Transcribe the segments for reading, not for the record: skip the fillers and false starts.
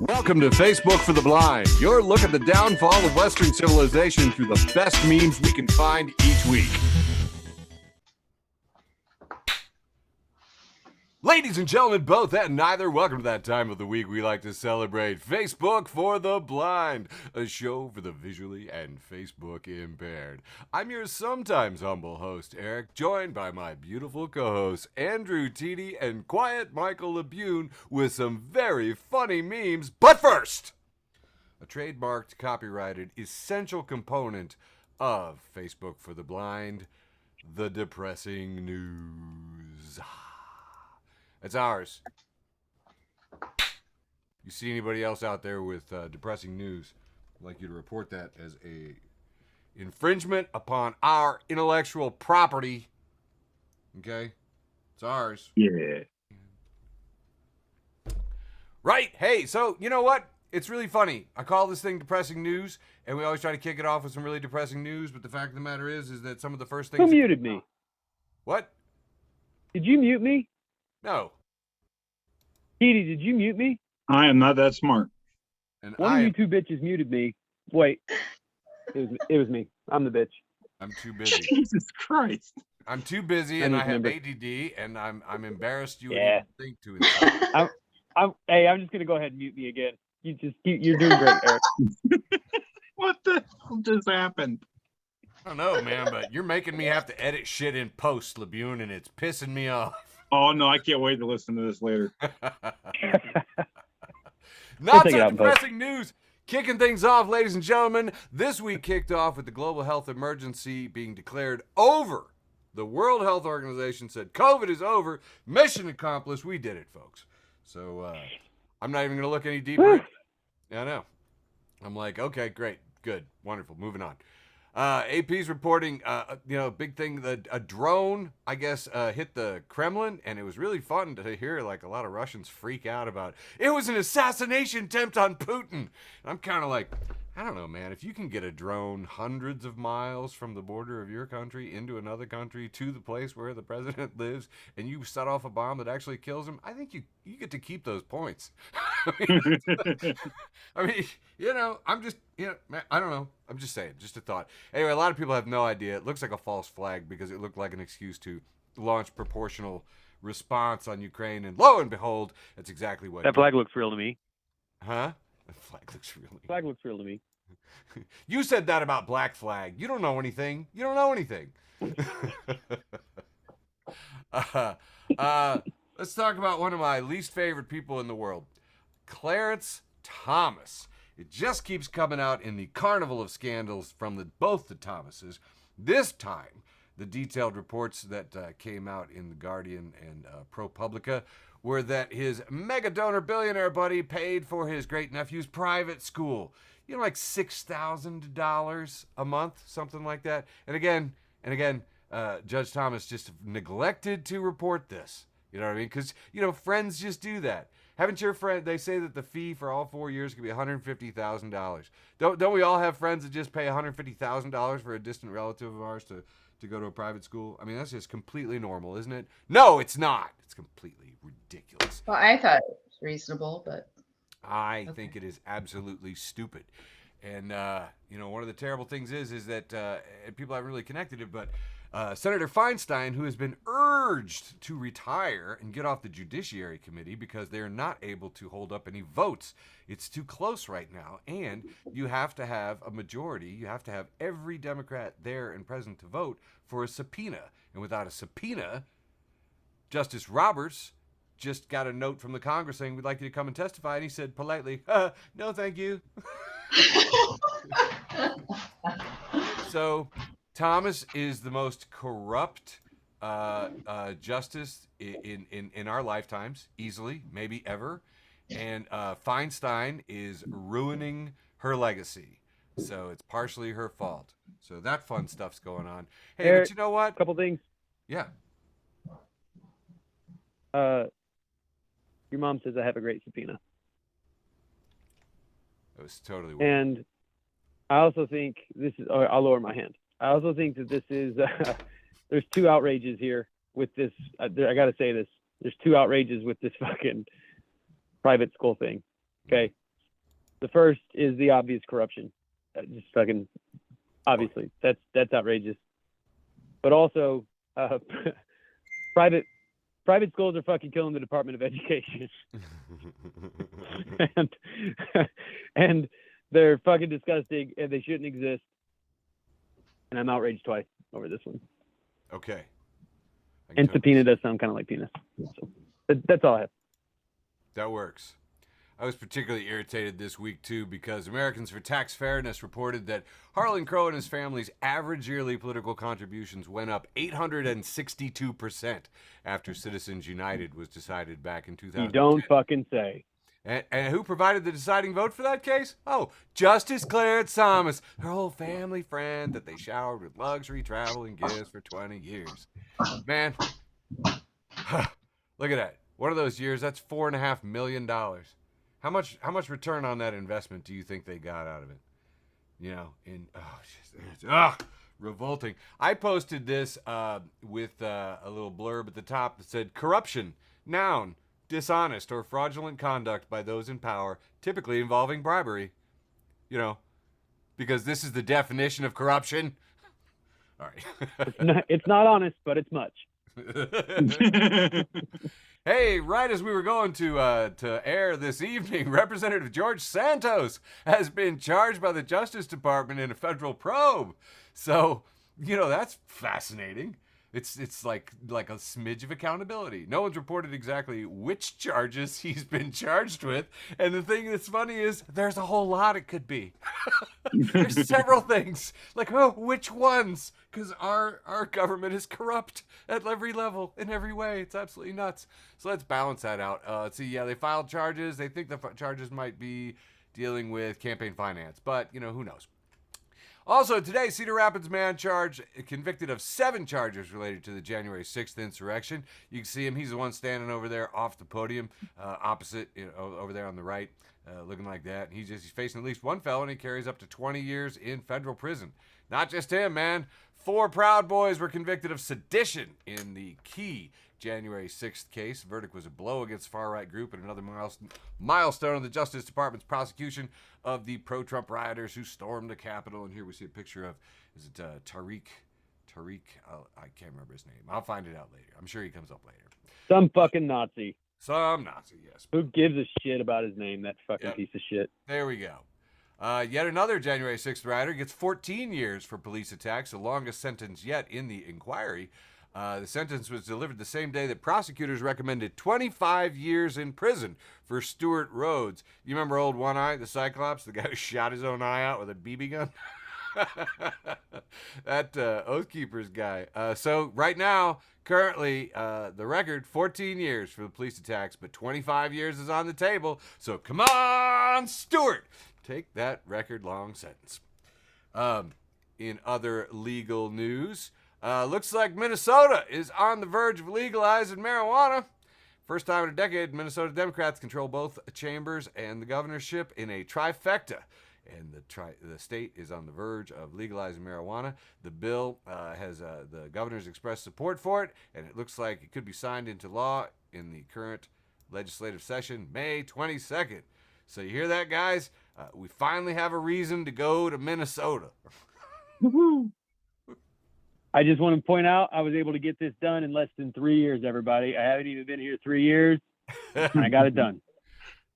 Welcome to Facebook for the Blind, your look at the downfall of Western civilization through the best memes we can find each week. Ladies and gentlemen, both and neither, welcome to that time of the week we like to celebrate Facebook for the Blind, a show for the visually and Facebook impaired. I'm your sometimes humble host, Eric, joined by my beautiful co-hosts, Andrew Teedy and quiet Michael Labune, with some very funny memes. But first, a trademarked, copyrighted, essential component of Facebook for the Blind, the depressing news. It's ours. You see anybody else out there with depressing news, I'd like you to report that as a infringement upon our intellectual property. Okay? It's ours. Yeah. Right? Hey, so you know what? It's really funny. I call this thing depressing news, and we always try to kick it off with some really depressing news, but the fact of the matter is that some of the first things... Who muted me? What? Did you mute me? No. Edie, did you mute me? I am not that smart. And One of you two bitches muted me. Wait. It was me. I'm the bitch. I'm too busy. Jesus Christ. I'm too busy, and I have ADD, and I'm embarrassed you would even think to it. I'm just gonna go ahead and mute me again. You're doing great, Eric. What the hell just happened? I don't know, man, but you're making me have to edit shit in post, Labune, and it's pissing me off. Oh no, I can't wait to listen to this later. Not so depressing news. Kicking things off, ladies and gentlemen. This week kicked off with the global health emergency being declared over. The World Health Organization said COVID is over. Mission accomplished. We did it, folks. So I'm not even going to look any deeper. Yeah, I know. I'm like, okay, great, good, wonderful. Moving on. AP's reporting, big thing, that a drone, I guess, hit the Kremlin, and it was really fun to hear, like, a lot of Russians freak out about it was an assassination attempt on Putin. And I'm kind of like, I don't know, man, if you can get a drone hundreds of miles from the border of your country into another country to the place where the president lives, and you set off a bomb that actually kills him, I think you get to keep those points. I mean, I don't know. I'm just saying, just a thought. Anyway, a lot of people have no idea. It looks like a false flag because it looked like an excuse to launch proportional response on Ukraine, and lo and behold, that's exactly what... That flag looks real to me. Huh? The flag looks real to me. Flag looks real to me. You said that about Black Flag. You don't know anything. You don't know anything. Let's talk about one of my least favorite people in the world, Clarence Thomas. It just keeps coming out in the carnival of scandals from both the Thomases. This time, the detailed reports that came out in The Guardian and ProPublica were that his mega donor billionaire buddy paid for his great-nephew's private school. You know, like $6,000 a month, something like that. And again, Judge Thomas just neglected to report this. You know what I mean? Because, friends just do that. Haven't your friend, they say that the fee for all 4 years could be $150,000. Don't we all have friends that just pay $150,000 for a distant relative of ours to go to a private school? I mean, that's just completely normal, isn't it? No, it's not. It's completely ridiculous. Well, I thought it was reasonable, but... I think it is absolutely stupid. And, one of the terrible things is that people haven't really connected it, but Senator Feinstein, who has been urged to retire and get off the Judiciary Committee because they're not able to hold up any votes. It's too close right now, and you have to have a majority. You have to have every Democrat there and present to vote for a subpoena. And without a subpoena, Justice Roberts just got a note from the Congress saying, we'd like you to come and testify. And he said politely, no, thank you. So Thomas is the most corrupt justice in our lifetimes, easily, maybe ever. And Feinstein is ruining her legacy. So it's partially her fault. So that fun stuff's going on. Hey, Eric, but you know what? Couple things. Yeah. Your mom says I have a great subpoena. It was totally weird. And I also think this is, I'll lower my hand. I also think that this is, there's two outrages here with this. I got to say this. There's two outrages with this fucking private school thing. Okay. The first is the obvious corruption. Just fucking obviously, that's outrageous. But also, private schools are fucking killing the Department of Education, and they're fucking disgusting, and they shouldn't exist. And I'm outraged twice over this one. Okay. And subpoena does sound kind of like penis. So that's all I have. That works. I was particularly irritated this week, too, because Americans for Tax Fairness reported that Harlan Crow and his family's average yearly political contributions went up 862% after Citizens United was decided back in 2000. You don't fucking say. And who provided the deciding vote for that case? Oh, Justice Clarence Thomas, her old family friend that they showered with luxury travel and gifts for 20 years. Man, look at that. One of those years, that's $4.5 million. How much return on that investment do you think they got out of it? You know, revolting. I posted this with a little blurb at the top that said, corruption, noun, dishonest or fraudulent conduct by those in power, typically involving bribery. You know, because this is the definition of corruption. All right. It's not honest, but it's much. Hey, right as we were going to air this evening, Representative George Santos has been charged by the Justice Department in a federal probe. So, you know, that's fascinating. It's like a smidge of accountability. No one's reported exactly which charges he's been charged with. And the thing that's funny is there's a whole lot it could be. There's several things. Like, oh, which ones? Because our government is corrupt at every level, in every way. It's absolutely nuts. So let's balance that out. Let's see. Yeah, they filed charges. They think the charges might be dealing with campaign finance. But, you know, who knows? Also, today, Cedar Rapids man convicted of 7 charges related to the January 6th insurrection. You can see him. He's the one standing over there off the podium, opposite, over there on the right, looking like that. He's facing at least 1 felony, carries up to 20 years in federal prison. Not just him, man. 4 Proud Boys were convicted of sedition in the key January 6th case. The verdict was a blow against the far-right group and another milestone in the Justice Department's prosecution of the pro-Trump rioters who stormed the Capitol. And here we see a picture of, is it Tariq? I can't remember his name. I'll find it out later. I'm sure he comes up later. Some fucking Nazi. Some Nazi, yes. Who gives a shit about his name, that fucking piece of shit? There we go. Yet another January 6th rioter gets 14 years for police attacks, the longest sentence yet in the inquiry. The sentence was delivered the same day that prosecutors recommended 25 years in prison for Stuart Rhodes. You remember old One Eye, the Cyclops, the guy who shot his own eye out with a BB gun? That Oath Keepers guy. So right now, currently, the record, 14 years for the police attacks, but 25 years is on the table. So come on, Stuart! Take that record-long sentence. In other legal news, looks like Minnesota is on the verge of legalizing marijuana. First time in a decade, Minnesota Democrats control both chambers and the governorship in a trifecta. And the state is on the verge of legalizing marijuana. The bill has the governor's expressed support for it, and it looks like it could be signed into law in the current legislative session, May 22nd. So you hear that, guys? We finally have a reason to go to Minnesota. I just want to point out I was able to get this done in less than 3 years, everybody. I haven't even been here 3 years, and I got it done.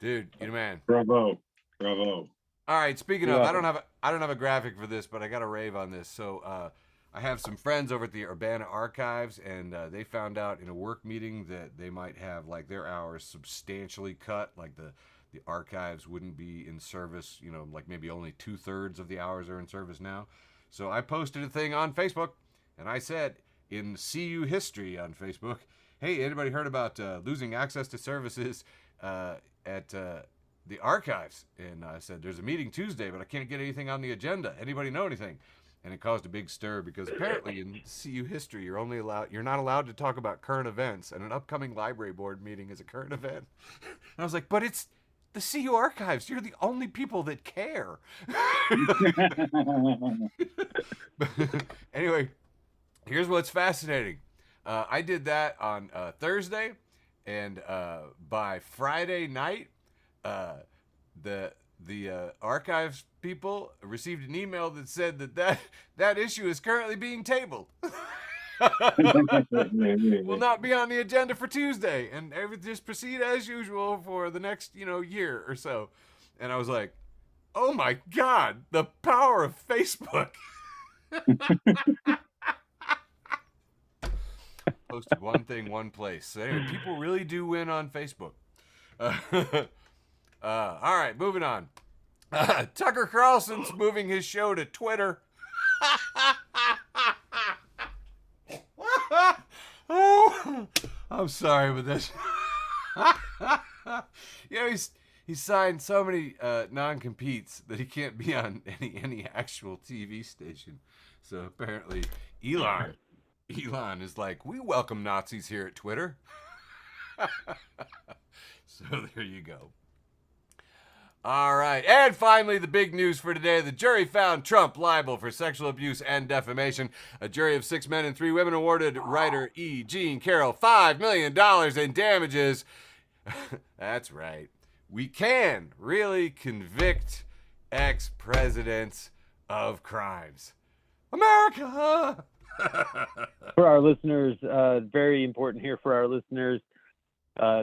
Dude, you're the man. Bravo. Bravo. All right, speaking of, I don't have a graphic for this, but I got a rave on this. So I have some friends over at the Urbana Archives, and they found out in a work meeting that they might have like their hours substantially cut, like the archives wouldn't be in service, you know, like maybe only 2/3 of the hours are in service now. So I posted a thing on Facebook, and I said in CU History on Facebook, hey, anybody heard about losing access to services at the archives? And I said, there's a meeting Tuesday, but I can't get anything on the agenda. Anybody know anything? And it caused a big stir because apparently in CU History, you're not allowed to talk about current events, and an upcoming library board meeting is a current event. And I was like, but it's the CU Archives. You're the only people that care. Anyway, here's what's fascinating. I did that on Thursday, and by Friday night, the the archives people received an email that said that issue is currently being tabled. Will not be on the agenda for Tuesday, and everything just proceed as usual for the next year or so. And I was like, oh my God, the power of Facebook. Posted one thing, one place. So anyway, people really do win on Facebook. All right, moving on. Tucker Carlson's moving his show to Twitter. Oh, I'm sorry, but that's he's signed so many non-competes that he can't be on any actual TV station. So apparently Elon is like, we welcome Nazis here at Twitter. So there you go. All right. And finally, the big news for today. The jury found Trump liable for sexual abuse and defamation. A jury of 6 men and 3 women awarded writer E. Jean Carroll $5 million in damages. That's right. We can really convict ex-presidents of crimes. America! For our listeners, very important here for our listeners.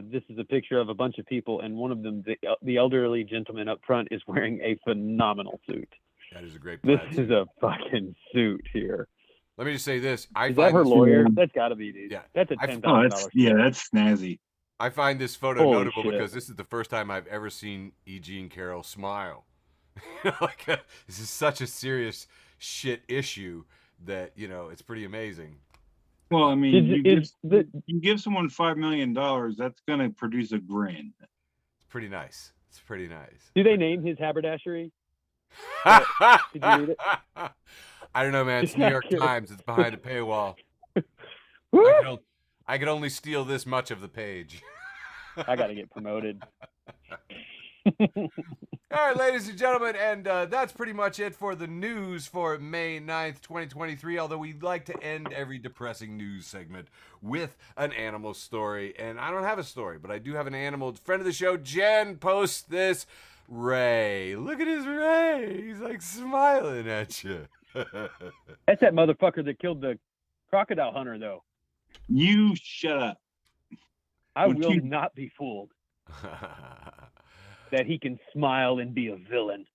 This is a picture of a bunch of people, and one of them, the elderly gentleman up front, is wearing a phenomenal suit. That is a great This prize. is a fucking suit here. Let me just say this. Is that her lawyer? That's got to be, dude. Yeah. That's a I- $10,000 suit. That's snazzy. I find this photo Holy notable shit. because this is the first time I've ever seen E. Jean Carroll smile. This is such a serious shit issue that, it's pretty amazing. Well, I mean, Is you give someone $5 million, that's going to produce a grin. It's pretty nice. It's pretty nice. Do they name his haberdashery? Did you read it? I don't know, man. It's New York Times. It's behind a paywall. Woo! I could only steal this much of the page. I got to get promoted. All right, ladies and gentlemen, and that's pretty much it for the news for May 9th, 2023, although we'd like to end every depressing news segment with an animal story. And I don't have a story, but I do have an animal. Friend of the show, Jen, posts this. Ray. Look at his Ray. He's like smiling at you. That's that motherfucker that killed the crocodile hunter, though. You shut up. I Would will you- not be fooled that he can smile and be a villain.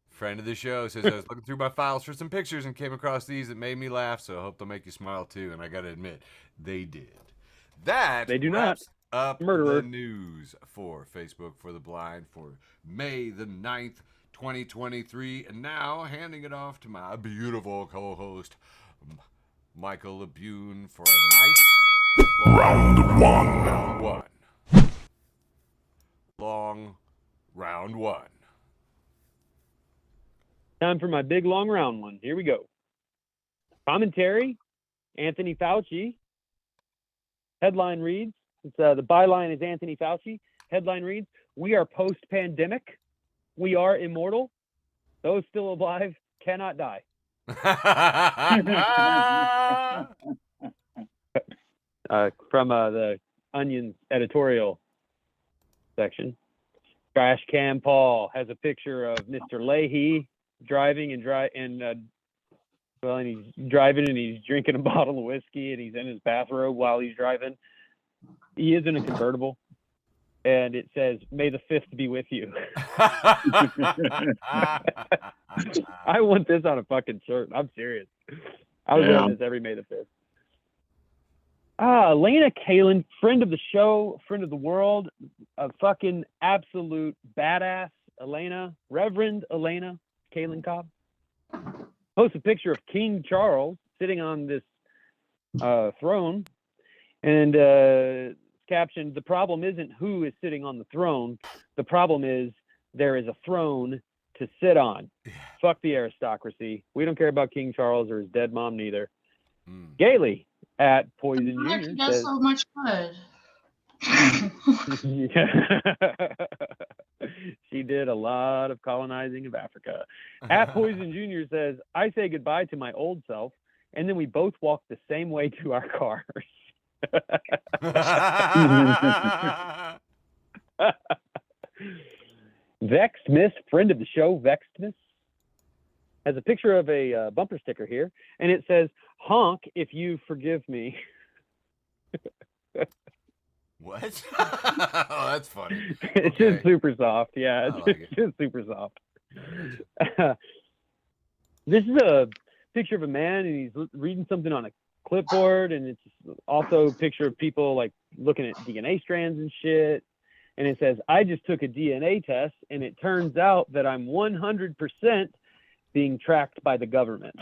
Friend of the show says, I was looking through my files for some pictures and came across these that made me laugh, so I hope they'll make you smile too. And I got to admit, they did. That They do not. wraps up Murderer. the news for Facebook for the Blind for May the 9th, 2023. And now, handing it off to my beautiful co-host, Michael Labune, for a nice Round one. round one. Long round one. Time for my big long round one. Here we go. Commentary, Anthony Fauci. Headline reads, the byline is Anthony Fauci. Headline reads, we are post-pandemic. We are immortal. Those still alive cannot die. From the Onion's editorial section. Trash Can Paul has a picture of Mr. Leahy driving and he's driving and he's drinking a bottle of whiskey and he's in his bathrobe while he's driving. He is in a convertible, and it says, "May the 5th be with you." I want this on a fucking shirt. I'm serious. I was wearing this every May the 5th. Elena Kalan, friend of the show, friend of the world, a fucking absolute badass. Elena, Reverend Elena Kalan Cobb, posts a picture of King Charles sitting on this throne, and captioned, "The problem isn't who is sitting on the throne. The problem is there is a throne to sit on." Fuck the aristocracy. We don't care about King Charles or his dead mom neither. Gailey at Poison Why Junior he does says, so much good. she did a lot of colonizing of Africa. At Poison Junior says, "I say goodbye to my old self, and then we both walk the same way to our cars." Vextmas, friend of the show, Vextmas, has a picture of a bumper sticker here, and it says, "Honk if you forgive me." What? Oh, that's funny. It's Okay. just super soft. Yeah, I it's like it. just super soft. This is a picture of a man, and he's reading something on a clipboard, and it's also a picture of people like looking at DNA strands and shit. And it says, "I just took a DNA test, and it turns out that I'm 100% being tracked by the government."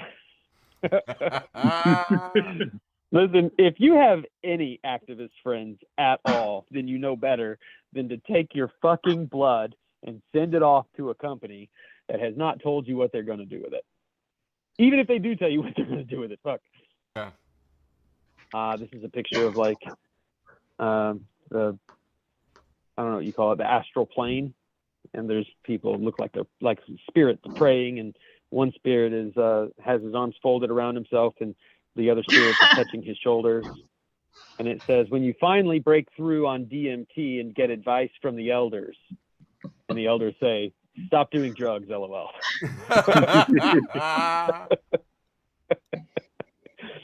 Listen, if you have any activist friends at all, then you know better than to take your fucking blood and send it off to a company that has not told you what they're going to do with it. Even if they do tell you what they're going to do with it, fuck. Yeah. This is a picture of like the, I don't know what you call it, the astral plane, and there's people look like they're like spirits praying, and one spirit is has his arms folded around himself, and the other spirit is touching his shoulders. And it says, "When you finally break through on DMT and get advice from the elders," and the elders say, "Stop doing drugs, LOL."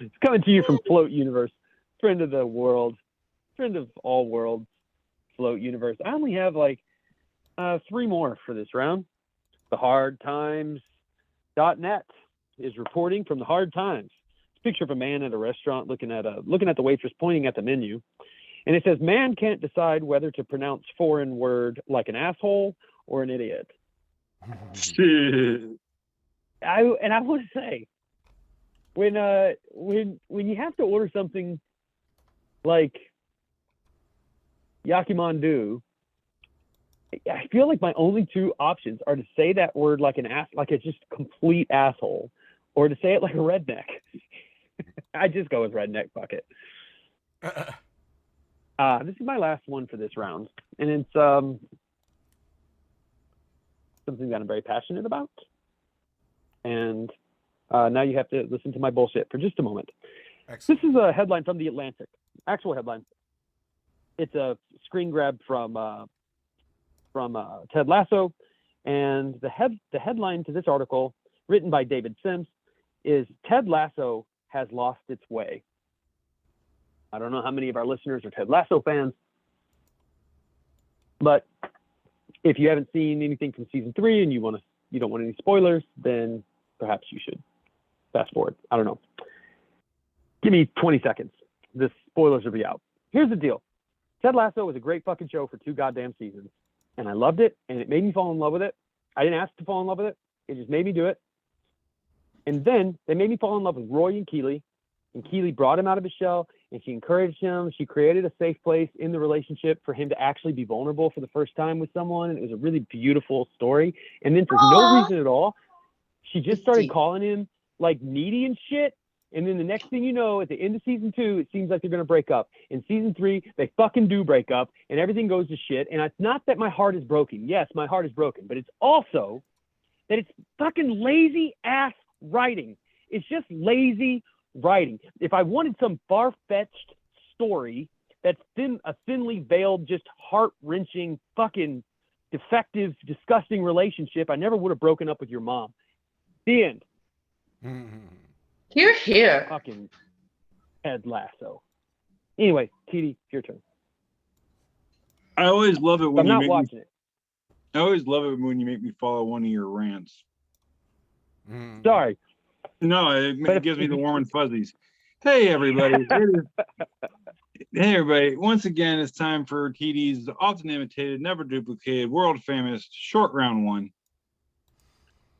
It's coming to you from Float Universe, friend of the world, friend of all worlds, Float Universe. I only have like 3 more for this round. The HardTimes.net is reporting from the Hard Times. It's a picture of a man at a restaurant looking at the waitress pointing at the menu, and it says, "Man can't decide whether to pronounce foreign word like an asshole or an idiot." I want to say, when you have to order something like yakimandu, I feel like my only 2 options are to say that word like like a just complete asshole, or to say it like a redneck. I just go with redneck, fuck it. This is my last one for this round, and it's something that I'm very passionate about. And now you have to listen to my bullshit for just a moment. Excellent. This is a headline from The Atlantic, actual headline. It's a screen grab from Ted Lasso, and the headline to this article, written by David Sims, is "Ted Lasso has lost its way." I don't know how many of our listeners are Ted Lasso fans, but if you haven't seen anything from season 3 and you don't want any spoilers, then perhaps you should fast forward. I don't know. Give me 20 seconds. The spoilers will be out. Here's the deal. Ted Lasso was a great fucking show for 2 goddamn seasons, and I loved it, and it made me fall in love with it. I didn't ask to fall in love with it. It just made me do it. And then they made me fall in love with Roy and Keely, and Keely brought him out of his shell, and she encouraged him. She created a safe place in the relationship for him to actually be vulnerable for the first time with someone, and it was a really beautiful story. And then for no reason at all, she just started calling him like needy and shit. And then the next thing you know, at the end of season 2, it seems like they're going to break up. In season 3, they fucking do break up, and everything goes to shit. And it's not that my heart is broken. Yes, my heart is broken. But it's also that it's fucking lazy ass writing. It's just lazy writing. If I wanted some far-fetched story that's a thinly veiled, just heart-wrenching, fucking defective, disgusting relationship, I never would have broken up with your mom. The end. You're here. Fucking Ted Lasso. Anyway, TD, your turn. I always love it when I'm you not make watching it. I always love it when you make me follow one of your rants. Sorry. No, it gives me the warm and fuzzies. Hey everybody. Hey everybody. Once again, it's time for TD's often imitated, never duplicated, world famous short round 1.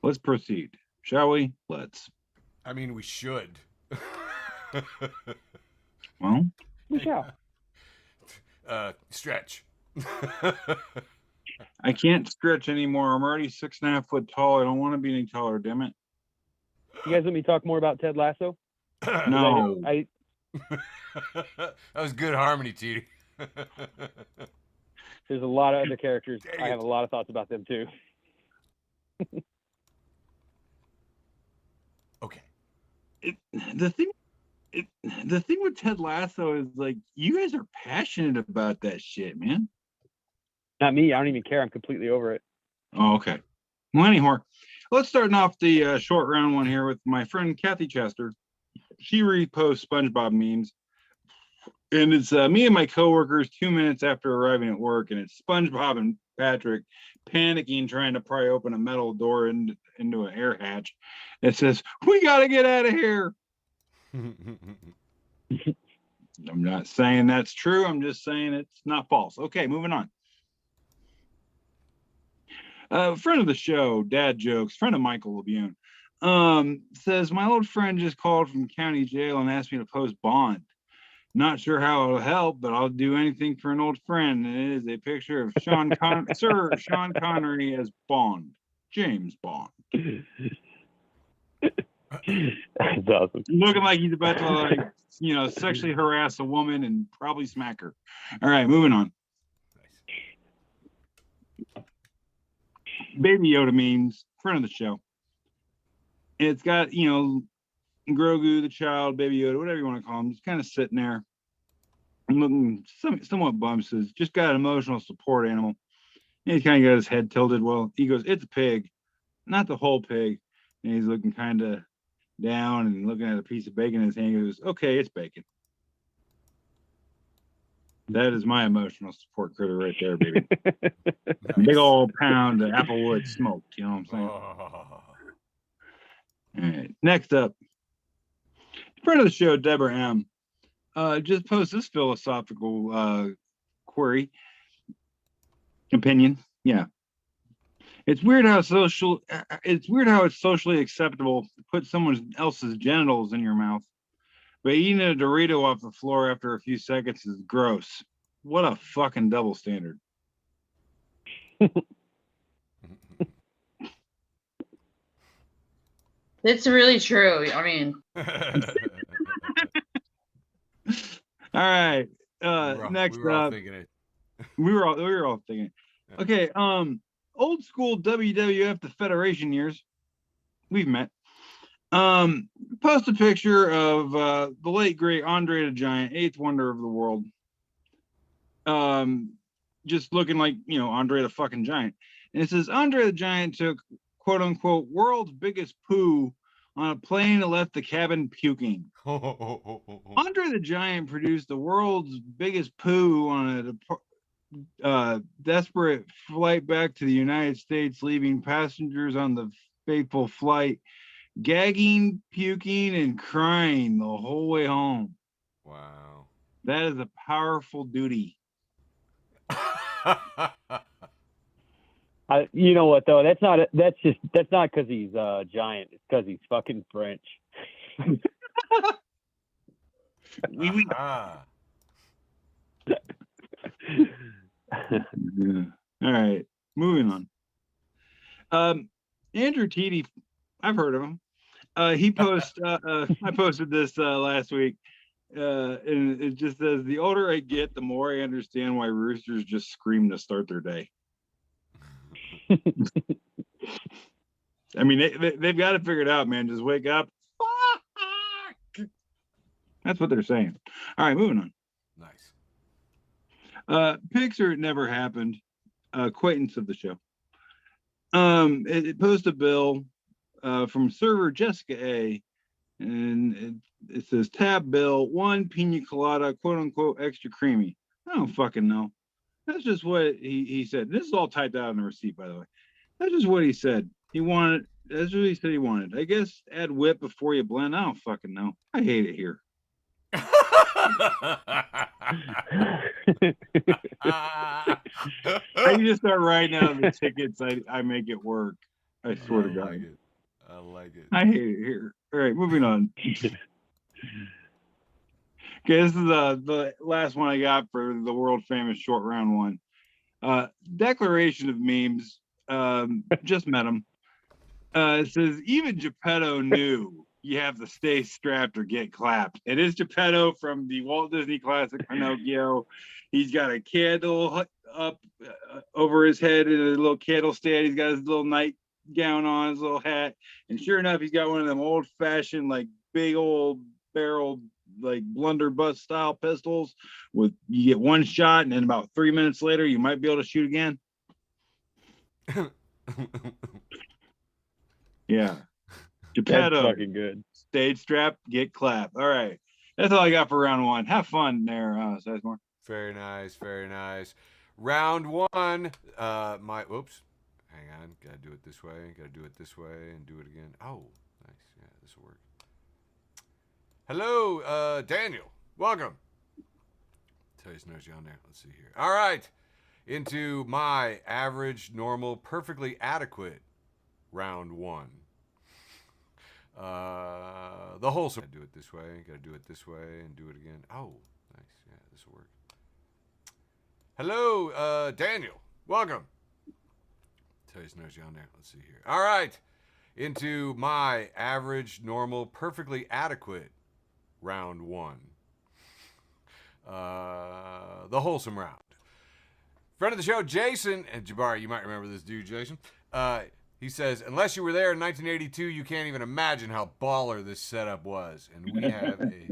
Let's proceed. Shall we? Let's. I mean, we should. Well, We shall. Stretch. I can't stretch anymore. I'm already 6.5 foot tall. I don't want to be any taller, damn it. You guys let me talk more about Ted Lasso? No. That was good harmony, TD. There's a lot of other characters. Dang I it. have a lot of thoughts about them too. Okay. The thing with Ted Lasso is like you guys are passionate about that shit, man. Not me. I don't even care. I'm completely over it. Oh, okay. Well, anyhow, let's start off the short round one here with my friend Kathy Chester. She reposts SpongeBob memes, and it's me and my coworkers 2 minutes after arriving at work, and it's SpongeBob and Patrick panicking, trying to pry open a metal door into an air hatch. It says, "We got to get out of here." I'm not saying that's true. I'm just saying it's not false. Okay, moving on. Friend of the show, Dad Jokes, friend of Michael LeBune, says, my old friend just called from county jail and asked me to post bond. Not sure how it'll help, but I'll do anything for an old friend. And it is a picture of Sir Sean Connery as Bond, James Bond. That's awesome. Looking like he's about to, like, sexually harass a woman and probably smack her. All right, moving on. Baby Yoda memes, friend of the show. It's got, Grogu, the child, Baby Yoda, whatever you want to call him, just kind of sitting there and looking somewhat bumps. Just got an emotional support animal. And he's kind of got his head tilted. Well, he goes, it's a pig, not the whole pig. And he's looking kind of down and looking at a piece of bacon in his hand. He goes, okay, it's bacon. That is my emotional support critter right there, baby. Nice. Big old pound of Applewood smoked, you know what I'm saying? Oh. All right, next up, friend of the show, Deborah M. Just posted this philosophical query, opinion. Yeah, it's weird how it's socially acceptable to put someone else's genitals in your mouth, but eating a Dorito off the floor after a few seconds is gross. What a fucking double standard. It's really true. I mean, All right. Next we were all up, thinking it. we were all thinking. Okay. Old school WWF, the Federation years. We've met. Post a picture of the late great Andre the Giant, eighth wonder of the world. Just looking like, Andre the fucking Giant. And it says Andre the Giant took, quote unquote, world's biggest poo on a plane and left the cabin puking. Andre the Giant produced the world's biggest poo on a desperate flight back to the United States, leaving passengers on the fateful flight gagging, puking, and crying the whole way home. Wow. That is a powerful duty. You know what though? That's not because he's giant. It's because he's fucking French. Ah. Yeah. All right, moving on. Andrew Teedy, I've heard of him. He posts. I posted this last week, and it just says, "The older I get, the more I understand why roosters just scream to start their day." I mean, they've got it figured out, man. Just wake up. That's what they're saying. All right, moving on. Nice. Pixar, It Never Happened. Acquaintance of the show. It posted a bill from server Jessica A. And it says tab bill 1 pina colada, quote unquote, extra creamy. I don't fucking know. That's just what he said. This is all typed out in the receipt, by the way. That's just what he said. That's what he said he wanted. I guess add whip before you blend. I don't fucking know. I hate it here. I can just start writing out the tickets. I make it work. I swear to God. I like it. I hate it here. All right, moving on. Okay, this is the last one I got for the world famous short round one. Declaration of memes. Just met him. It says even Geppetto knew you have to stay strapped or get clapped. It is Geppetto from the Walt Disney classic Pinocchio. He's got a candle up over his head in a little candle stand. He's got his little nightgown on, his little hat, and sure enough, he's got one of them old-fashioned, like big old barrel, like blunderbuss style pistols. With you get one shot, and then about 3 minutes later, you might be able to shoot again. Yeah. That's Geppetto, fucking good. stage strap, get clap. All right. That's all I got for round one. Have fun there, Sizemore. Very nice, very nice. Round one. Whoops. Hang on. Gotta do it this way. Gotta do it this way and do it again. Oh, nice. Yeah, this will work. Hello, Daniel. Welcome. Tell you knows you on there. Let's see here. All right. Into my average, normal, perfectly adequate round one. The wholesome. Gotta do it this way. Gotta do it this way and do it again. Oh, nice. Yeah, this will work. Hello, Daniel. Welcome. Tell you knows you on there. Let's see here. All right. Into my average, normal, perfectly adequate round one. The wholesome round. Friend of the show, Jason, and Jabari, you might remember this dude, Jason. He says, unless you were there in 1982, you can't even imagine how baller this setup was. And we have a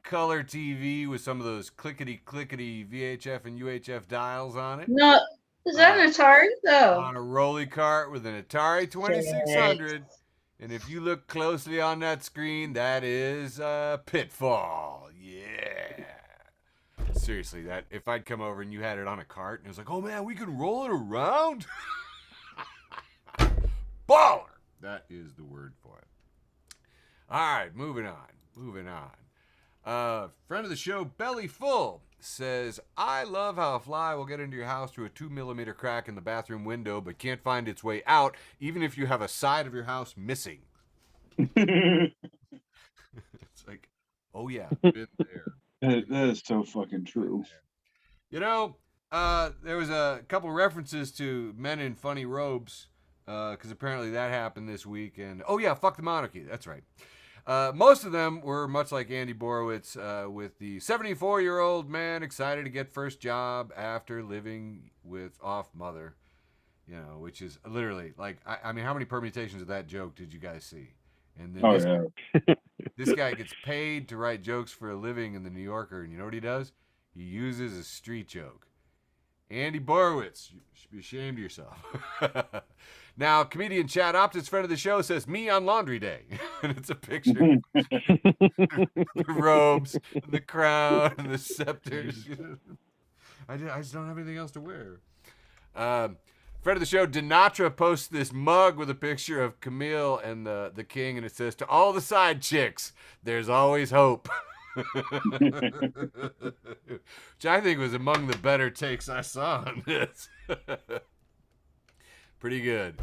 color TV with some of those clickety-clickety VHF and UHF dials on it. No, is that an Atari though? On a rolly cart with an Atari 2600. And if you look closely on that screen, that is Pitfall. Yeah. Seriously, that if I'd come over and you had it on a cart and it was like, oh man, we can roll it around. Baller. That is the word for it. All right, moving on. Friend of the show, Belly Full, says, I love how a fly will get into your house through a 2mm crack in the bathroom window, but can't find its way out, even if you have a side of your house missing. It's like, oh yeah, been there. That is so fucking true. You know, there was a couple references to men in funny robes, because apparently that happened this week. And oh yeah, fuck the monarchy. That's right. Most of them were much like Andy Borowitz, with the 74-year-old man excited to get first job after living with off mother. You know, which is literally like, I mean, how many permutations of that joke did you guys see? And then this guy gets paid to write jokes for a living in the New Yorker, and you know what he does? He uses a street joke. Andy Borowitz, you should be ashamed of yourself. Now, comedian Chad Optis, friend of the show, says, me on laundry day. And it's a picture. The robes, and the crown, and the scepters. I just don't have anything else to wear. Friend of the show, Denatra, posts this mug with a picture of Camille and the king, and it says, to all the side chicks, there's always hope. Which I think was among the better takes I saw on this. Pretty good.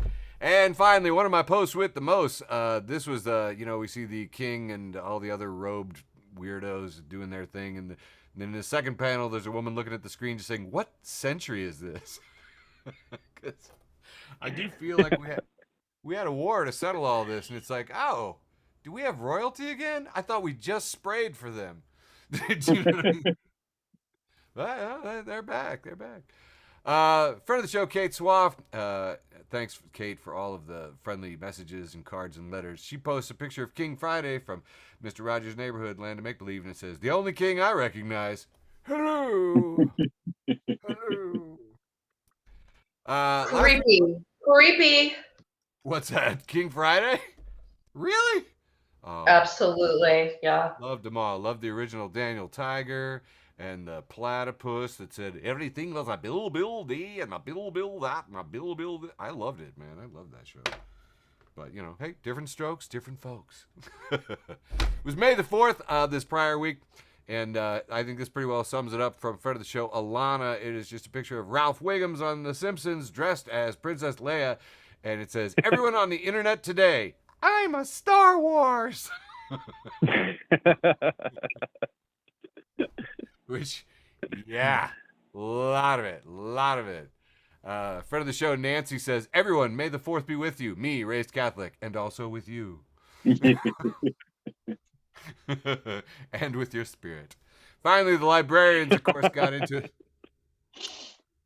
And finally, one of my posts with the most. This was, we see the king and all the other robed weirdos doing their thing. And then in the second panel, there's a woman looking at the screen just saying, what century is this? Because I do feel like we had a war to settle all this. And it's like, oh, do we have royalty again? I thought we just sprayed for them. Did you know what I mean? Well, they're back. They're back. Friend of the show, Kate Swaff. Thanks, Kate, for all of the friendly messages and cards and letters. She posts a picture of King Friday from Mr. Rogers' Neighborhood, Land of Make Believe, and it says, the only king I recognize. Hello. Hello. Creepy. What's that? King Friday? Really? Oh, Absolutely. Yeah. loved them all. Loved the original Daniel Tiger and the platypus that said everything was a Bill D and a Bill that and a Bill this. I loved it, man. I loved that show. But, hey, different strokes, different folks. It was May the 4th this prior week, and I think this pretty well sums it up from friend of the show, Alana. It is just a picture of Ralph Wiggums on The Simpsons dressed as Princess Leia, and it says, everyone on the internet today, I'm a Star Wars. Which, yeah, a lot of it. Friend of the show, Nancy says, everyone, may the 4th be with you. Me, raised Catholic, and also with you. And with your spirit. Finally, the librarians, of course, got into it.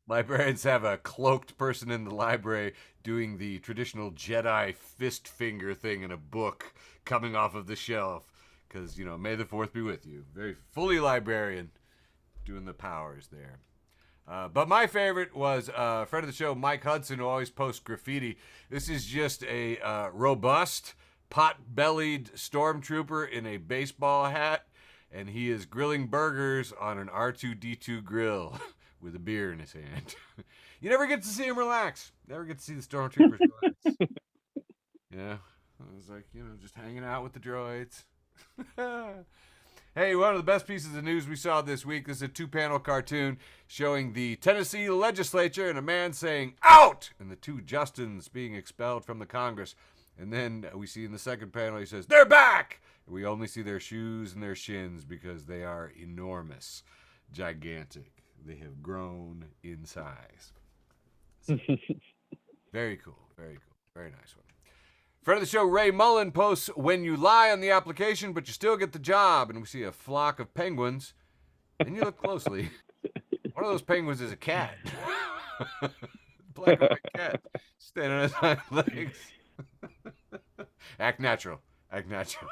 Librarians have a cloaked person in the library doing the traditional Jedi fist finger thing in a book coming off of the shelf. Because, may the 4th be with you. Very fully librarian doing the powers there. But my favorite was a friend of the show, Mike Hudson, who always posts graffiti. This is just a robust, pot-bellied stormtrooper in a baseball hat, and he is grilling burgers on an R2-D2 grill with a beer in his hand. You never get to see him relax. Never get to see the stormtroopers relax. Yeah, I was like, just hanging out with the droids. Hey, one of the best pieces of news we saw this week, this is a 2-panel cartoon showing the Tennessee legislature and a man saying, "Out!" and the 2 Justins being expelled from the Congress. And then we see in the second panel, he says, "They're back!" And we only see their shoes and their shins because they are enormous, gigantic. They have grown in size. So, very cool, very cool. Very nice one. Friend of the show, Ray Mullen, posts, "When you lie on the application, but you still get the job." And we see a flock of penguins. And you look closely. One of those penguins is a cat. Black and white cat. Standing on his hind legs. Act natural. Act natural.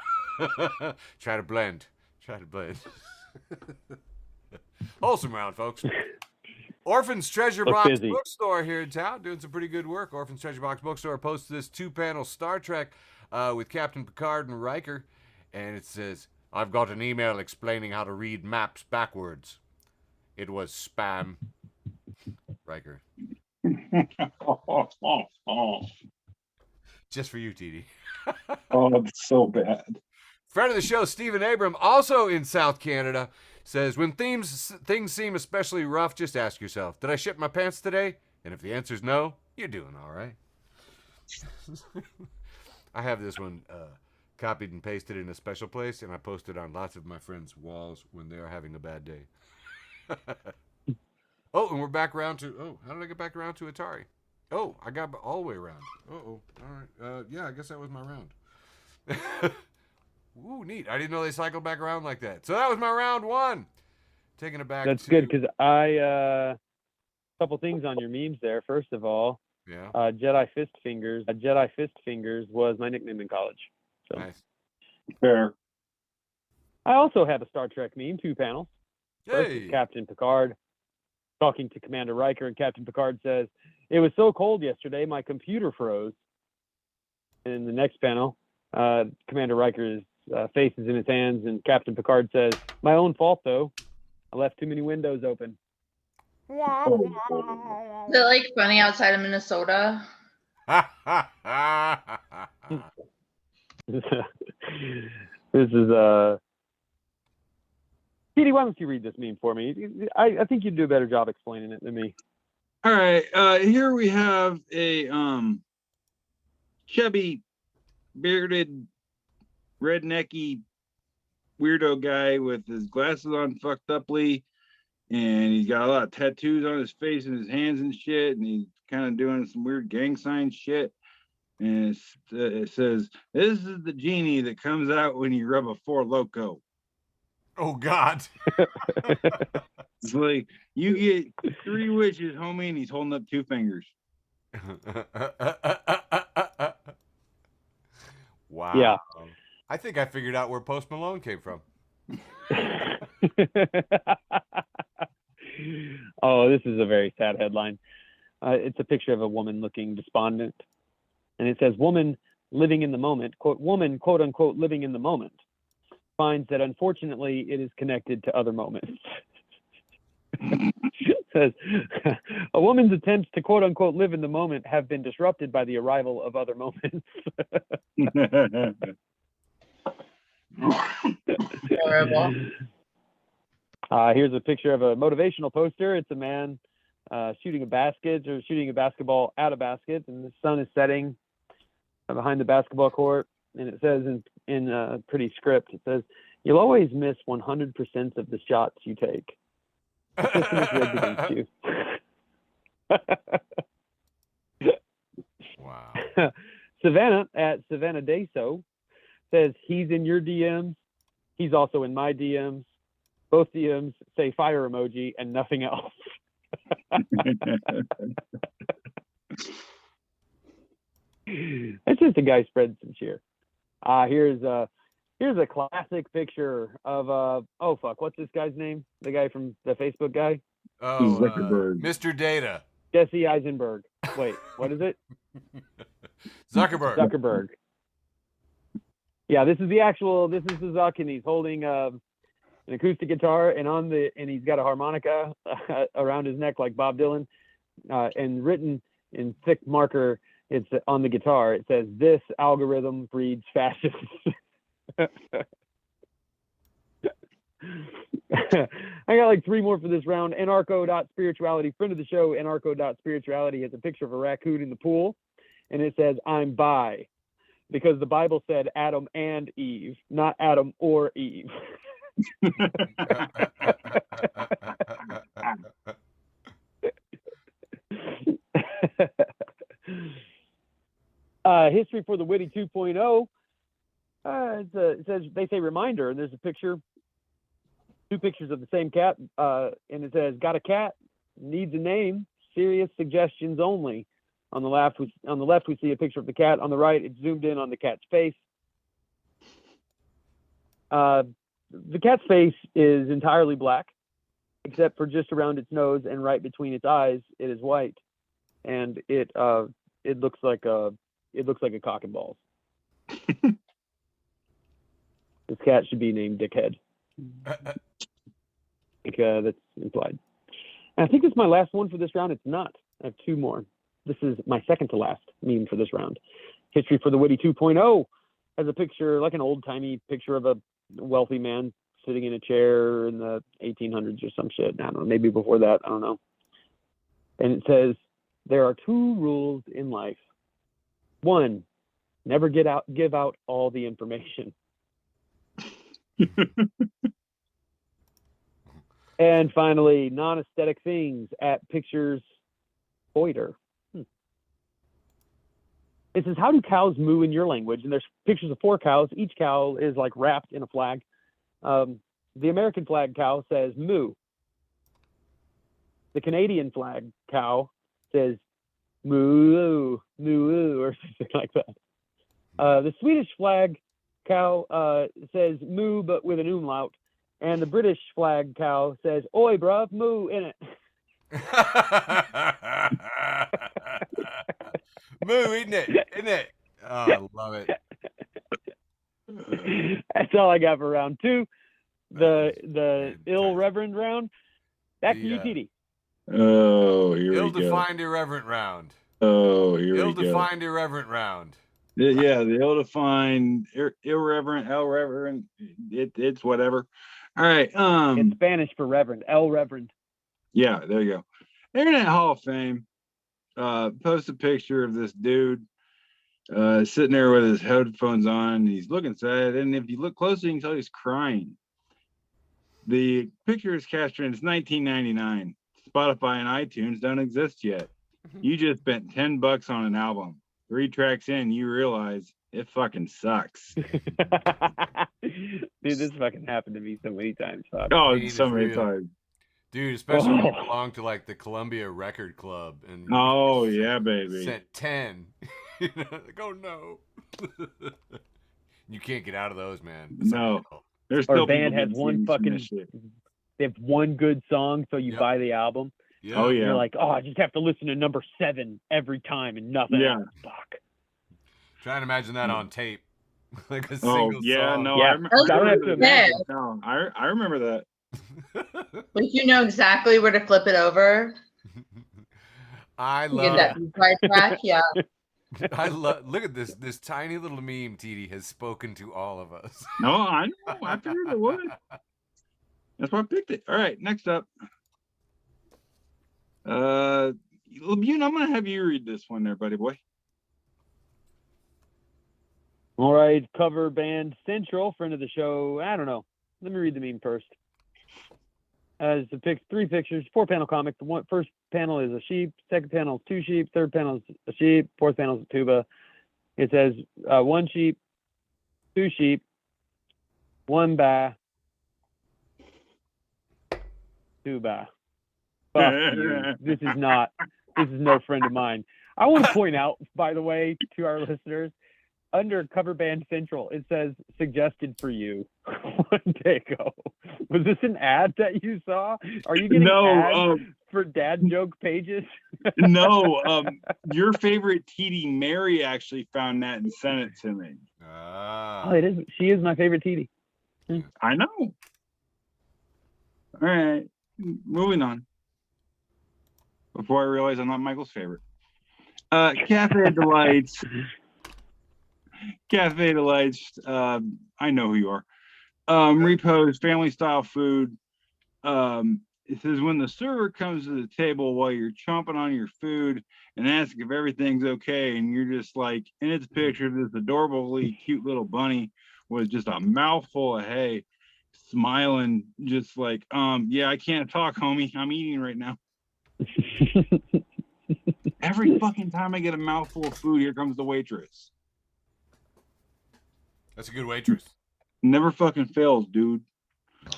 Try to blend. Try to blend. Wholesome round, folks. Orphan's Treasure Look Box busy. Bookstore here in town doing some pretty good work. Orphan's Treasure Box Bookstore posted this 2-panel Star Trek with Captain Picard and Riker. And it says, "I've got an email explaining how to read maps backwards. It was spam." Riker. Just for you, TD. Oh, it's so bad. Friend of the show, Stephen Abram, also in South Canada, says, "When things seem especially rough, just ask yourself, did I shit my pants today? And if the answer's no, you're doing all right." I have this one copied and pasted in a special place, and I post it on lots of my friends' walls when they are having a bad day. Oh, and we're back around to, how did I get back around to Atari? Oh, I got all the way around. All right. Yeah, I guess that was my round. Ooh, neat. I didn't know they cycled back around like that. So that was my round 1. Taking it back That's to... good because a couple things on your memes there. First of all, Yeah, Jedi Fist Fingers. Jedi Fist Fingers was my nickname in college. So nice. Fair. I also have a Star Trek meme, 2 panels. First is Hey! Captain Picard talking to Commander Riker, and Captain Picard says, "It was so cold yesterday, my computer froze." And in the next panel, Commander Riker's face is in his hands, and Captain Picard says, "My own fault, though. I left too many windows open." Oh, Is it like funny outside of Minnesota? This is Petey, why don't you read this meme for me? I think you'd do a better job explaining it than me. all right. Here we have a chubby, bearded, rednecky weirdo guy with his glasses on fucked uply, and he's got a lot of tattoos on his face and his hands and shit, and he's kind of doing some weird gang sign shit. And it says, "This is the genie that comes out when you rub a Four Loko." Oh, God. It's like, you get 3 wishes, homie, and he's holding up 2 fingers. Wow. Yeah. I think I figured out where Post Malone came from. Oh, this is a very sad headline. It's a picture of a woman looking despondent. And it says, "Woman living in the moment," woman, quote unquote, living in the moment, finds that unfortunately it is connected to other moments. It says, "A woman's attempts to quote unquote live in the moment have been disrupted by the arrival of other moments." Horrible. Here's a picture of a motivational poster. It's a man shooting a basket or shooting a basketball at a basket, and the sun is setting behind the basketball court. And it says in pretty script, it says, "You'll always miss 100% of the shots you take. The system is rigged against you." Wow. Savannah at Savannah Deso says, "He's in your DMs. He's also in my DMs. Both DMs say fire emoji and nothing else." It's just a guy spreading some cheer. Here's a classic picture of what's this guy's name? The guy from the Facebook guy? Oh, Zuckerberg. Mr. Data. Jesse Eisenberg. Wait, what is it? Zuckerberg. Zuckerberg. Yeah, this is the Zuck, and he's holding an acoustic guitar, and he's got a harmonica around his neck like Bob Dylan, and written in thick marker, it's on the guitar. It says, "This algorithm breeds fascists." I got like 3 more for this round. Anarcho.spirituality, friend of the show, Anarcho.spirituality has a picture of a raccoon in the pool, and it says, "I'm bi," because the Bible said Adam and Eve, not Adam or Eve. History for the Witty 2.0. It says, they say reminder, and there's a picture, 2 pictures of the same cat, and it says, "Got a cat, needs a name, serious suggestions only." On the left, we see a picture of the cat. On the right, it's zoomed in on the cat's face. The cat's face is entirely black, except for just around its nose and right between its eyes, it is white, and it looks like a cock and balls. This cat should be named Dickhead. I think that's implied. And I think this is my last one for this round. It's not. I have 2 more. This is my second to last meme for this round. History for the Witty 2.0 has a picture, like an old-timey picture of a wealthy man sitting in a chair in the 1800s or some shit. I don't know, maybe before that. I don't know. And it says, "There are 2 rules in life. 1, never give out all the information." And finally, non-aesthetic things at Pictures Oiter. It says, "How do cows moo in your language?" And there's pictures of 4 cows. Each cow is like wrapped in a flag. The American flag cow says moo. The Canadian flag cow says moo, moo, or something like that. The Swedish flag cow says moo, but with an umlaut. And the British flag cow says, "Oi, bruv, moo in it." Moo, isn't it? Oh, I love it. That's all I got for round 2. The ill reverend round. Back to you, TD. Oh, here we go. Ill-defined irreverent round. Oh, here we go. Ill-defined irreverent round. Yeah, the ill-defined, irreverent. It's whatever. All right. It's Spanish for reverend. El reverend. Yeah, there you go. Internet Hall of Fame post a picture of this dude sitting there with his headphones on. And he's looking sad, and if you look closely, you can tell he's crying. The picture is captured. It's 1999. Spotify and iTunes don't exist yet. You just spent $10 on an album. 3 tracks in, you realize it fucking sucks. Dude, this fucking happened to me so many times. Fuck. Oh, Dude, so many it's real. times. Dude, especially when you belong to like the Columbia Record Club and Oh yeah, baby. sent 10. Like, oh no. You can't get out of those, man. It's No. unreal. There's Our still band people has getting one views from fucking. that shit. They have one good song, so you Yep. buy the album. Yeah. Oh And yeah. you're like, oh, I just have to listen to number 7 every time and nothing Yeah. else. Fuck. Try and imagine that on tape. Like a Oh single yeah, song. no, Yeah. I remember. I don't have to imagine. No, I remember that. Like you know exactly where to flip it over. I You love get that right track. Yeah. look at this tiny little meme TD has spoken to all of us. No, I know. I figured it would. That's why I picked it. All right, next up. Labune, I'm gonna have you read this one there, buddy boy. All right, cover band Central, friend of the show. I don't know. Let me read the meme first. It's 3 pictures, 4-panel comic. The first panel is a sheep, second panel is 2 sheep, third panel is a sheep, fourth panel is a tuba. It says 1 sheep, 2 sheep, 1 ba, 2 ba. Fuck you. This is no friend of mine. I want to point out, by the way, to our listeners, under cover band Central, it says suggested for you 1 day ago. Was this an ad that you saw? Are you getting No, ads for dad joke pages? no. Your favorite TD Mary actually found that and sent it to me. Ah. Oh, it is. She is my favorite TD. I know. All right, moving on. Before I realize I'm not Michael's favorite. Cafe Delights. Cafe Delights. I know who you are. Repos family style food. It says when the server comes to the table while you're chomping on your food and asks if everything's okay, and you're just like, and it's a picture of this adorably cute little bunny with just a mouthful of hay, smiling, just like, yeah, I can't talk, homie. I'm eating right now. Every fucking time I get a mouthful of food, here comes the waitress. That's a good waitress. Never fucking fails, dude.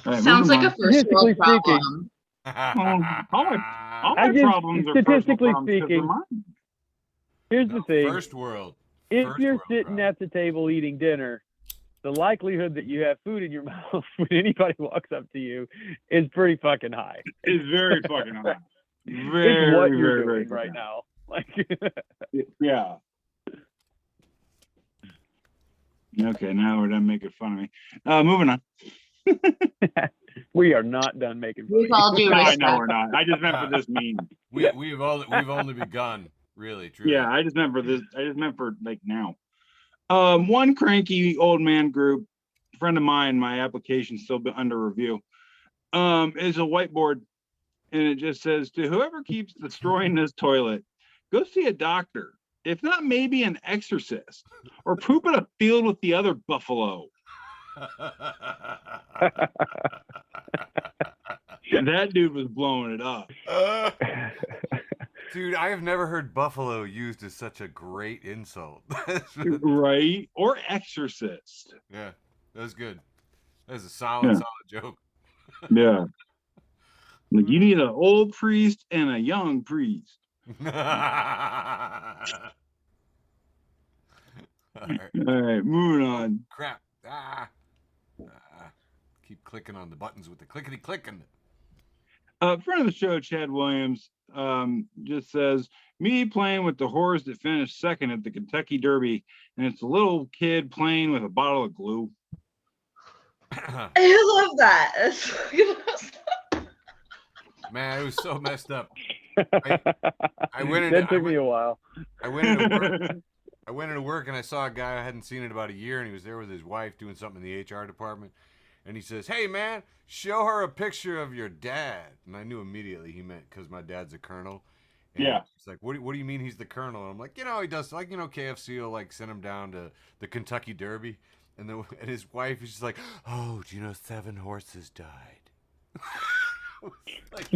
All right, Sounds moving like a on. first world Statistically speaking. problem. All I my just- problems are personal statistically problems 'cause they're speaking, mine. Here's the thing. First world. If first you're world sitting problem. at the table eating dinner, the likelihood that you have food in your mouth when anybody walks up to you is pretty fucking high. It's very fucking high. It's Very, what very, you're very doing right fucking now. Like, high. Yeah. Okay, now we're done making fun of me. Moving on. we are not done making fun. With all due I respect. know we're not. I just meant for this meme. We've only begun, really, truly. Yeah, I just meant for this. I just meant for like now. One cranky old man group, friend of mine, my application's still under review. Is a whiteboard, and it just says, to whoever keeps destroying this toilet, go see a doctor. If not, maybe an exorcist, or poop in a field with the other buffalo. That dude was blowing it up. Dude, I have never heard buffalo used as such a great insult. Right? Or exorcist. Yeah, that was good. That was a solid joke. Yeah. Like, you need an old priest and a young priest. All right. All right, moving on. Crap. Keep clicking on the buttons with the clickety clicking. Friend of the show, Chad Williams, just says, me playing with the horse that finished second at the Kentucky Derby, and it's a little kid playing with a bottle of glue. I love that. It's fucking awesome. Man, it was so messed up. I went into, That took me a while. I went into work. I went into work and I saw a guy I hadn't seen in about a year, and he was there with his wife doing something in the HR department. And he says, "Hey man, show her a picture of your dad." And I knew immediately he meant because my dad's a colonel. And Yeah. He's like, what do you mean he's the colonel? And I'm like, he does, like, KFC will like send him down to the Kentucky Derby. And his wife is just like, "Oh, do you know 7 horses died?" Like,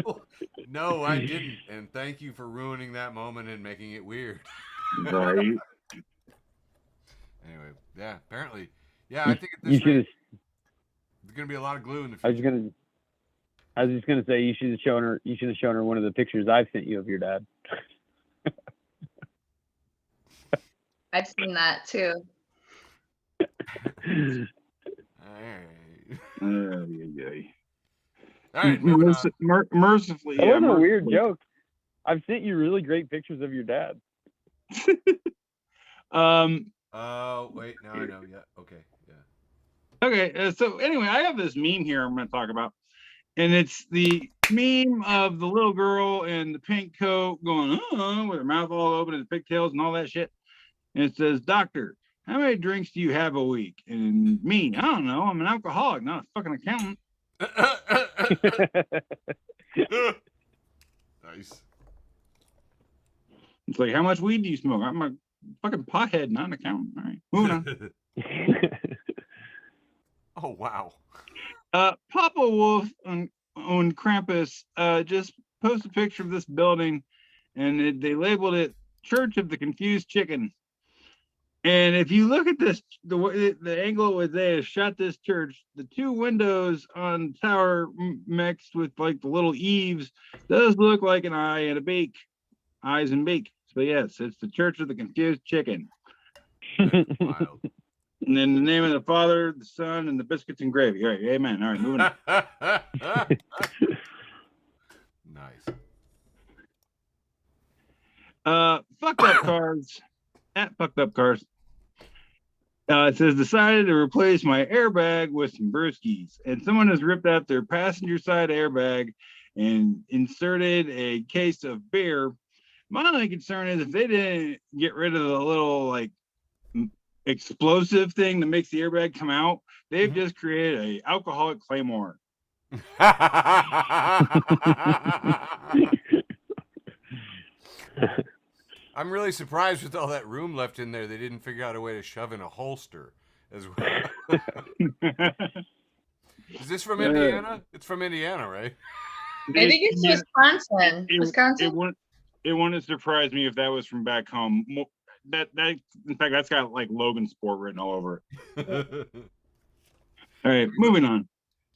well, no, I didn't. And thank you for ruining that moment and making it weird. Right. Anyway, yeah, apparently. Yeah, I think at You this should. rate, there's going to be a lot of glue in the I was future. just gonna say you should have shown her. You should have shown her one of the pictures I've sent you of your dad. I've seen that too. All right. All All right, moving on. Mercifully, That yeah, wasn't a weird mercifully. joke. I've sent you really great pictures of your dad. Oh, wait, now I know. Yeah, okay, yeah. Okay, so anyway, I have this meme here I'm going to talk about, and it's the meme of the little girl in the pink coat going with her mouth all open and pigtails and all that shit. And it says, "Doctor, how many drinks do you have a week?" And me, I don't know. I'm an alcoholic, not a fucking accountant. Nice. It's like, how much weed do you smoke? I'm a fucking pothead, not an accountant. All right, moving on. Oh, wow. Papa Wolf on Krampus just posted a picture of this building, and they labeled it Church of the Confused Chicken. And if you look at this, the angle where they have shot this church, the 2 windows on the tower mixed with like the little eaves does look like an eye and a beak, eyes and beak. So yes, it's the Church of the Confused Chicken. That's wild. And then the name of the Father, the Son, and the biscuits and gravy. All right, amen. All right, moving on. Nice. Fucked up cars. At fucked up cars. It says decided to replace my airbag with some brewskis, and someone has ripped out their passenger side airbag and inserted a case of beer. My only concern is if they didn't get rid of the little like explosive thing that makes the airbag come out, they've just created a alcoholic claymore. I'm really surprised with all that room left in there. They didn't figure out a way to shove in a holster as well. Is this from Indiana? It's from Indiana, right? I think it's Wisconsin. Wisconsin? It wouldn't surprise me if that was from back home. That in fact, that's got like Logan Sport written all over it. All right, moving on.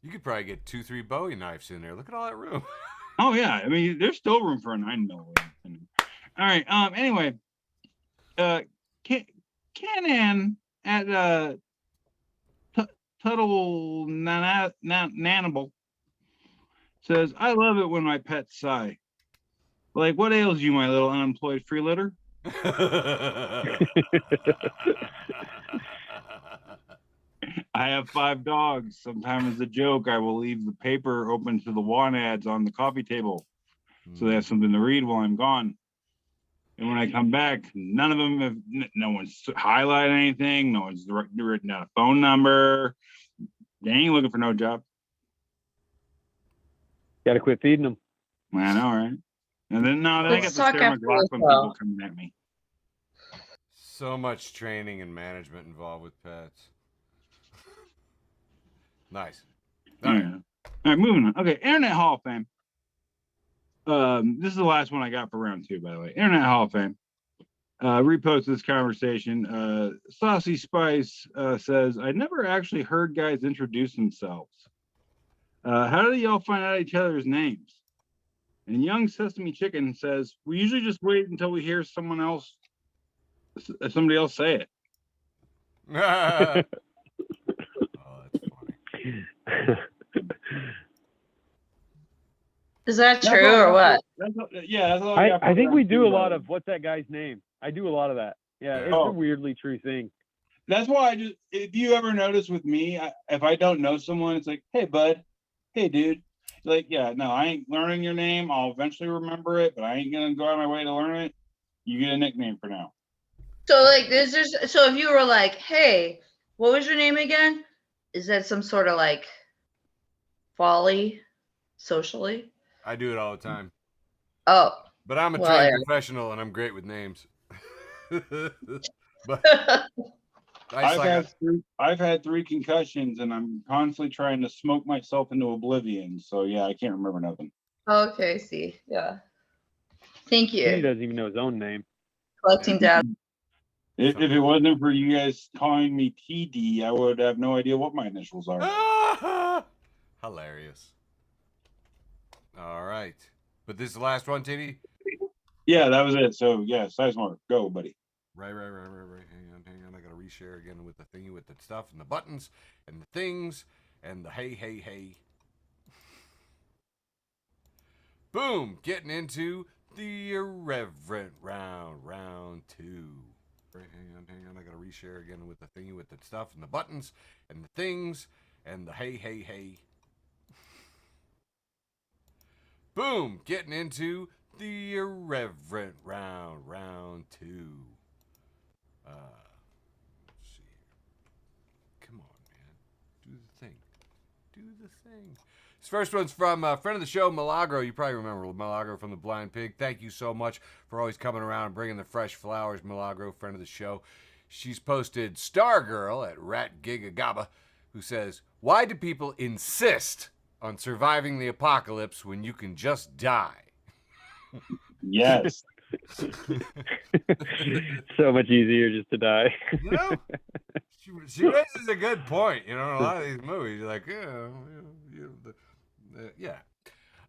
You could probably get 2-3 Bowie knives in there. Look at all that room. Oh yeah, I mean, there's still room for a 9mm. All right. Anyway, Canan at Tuttle Nanable says, "I love it when my pets sigh. Like, what ails you, my little unemployed freeloader?" I have 5 dogs. Sometimes as a joke, I will leave the paper open to the want ads on the coffee table, so they have something to read while I'm gone. And when I come back, none of them have, no one's highlighted anything. No one's written down a phone number. They ain't looking for no job. Got to quit feeding them. I know, right? And then, no, then I got the Sarah McLachlan people coming at me. So much training and management involved with pets. Nice. All right, moving on. Okay, Internet Hall of Fame. This is the last one I got for round 2, by the way. Internet Hall of Fame. Repost this conversation. Saucy Spice says, "I never actually heard guys introduce themselves. How do y'all find out each other's names?" And Young Sesame Chicken says, "We usually just wait until we hear somebody else say it." Oh, that's funny. Is that true or what? That's all I got for I think we round do 2, a lot of what's that guy's name? I do a lot of that. Yeah, it's a weirdly true thing. That's why if you ever notice with me, if I don't know someone, it's like, "Hey, bud. Hey, dude." Like, yeah, no, I ain't learning your name. I'll eventually remember it, but I ain't going to go out of my way to learn it. You get a nickname for now. So like so if you were like, "Hey, what was your name again?" Is that some sort of like folly socially? I do it all the time. Oh. But I'm a trained professional and I'm great with names. But I've had 3 concussions and I'm constantly trying to smoke myself into oblivion. So yeah, I can't remember nothing. Okay, see. Yeah. Thank you. He doesn't even know his own name. Collecting data. If it wasn't for you guys calling me TD, I would have no idea what my initials are. Hilarious. All right. But this is the last one, TD? Yeah, that was it. So yeah, Sizemore, go, buddy. Right. Hang on. I gotta reshare again with the thingy with the stuff and the buttons and the things and the hey. Boom! Getting into the irreverent round 2. Right, hang on. I gotta reshare again with the thingy with the stuff and the buttons and the things and the hey. Boom! Getting into the irreverent round 2. Let's see here. Come on, man. Do the thing. This first one's from a friend of the show, Milagro. You probably remember Milagro from The Blind Pig. Thank you so much for always coming around and bringing the fresh flowers, Milagro, friend of the show. She's posted Stargirl at Rat Gigagaba, who says, "Why do people insist on surviving the apocalypse when you can just die?" Yes. So much easier just to die. You know, she raises a good point. You know, in a lot of these movies, you're like, yeah.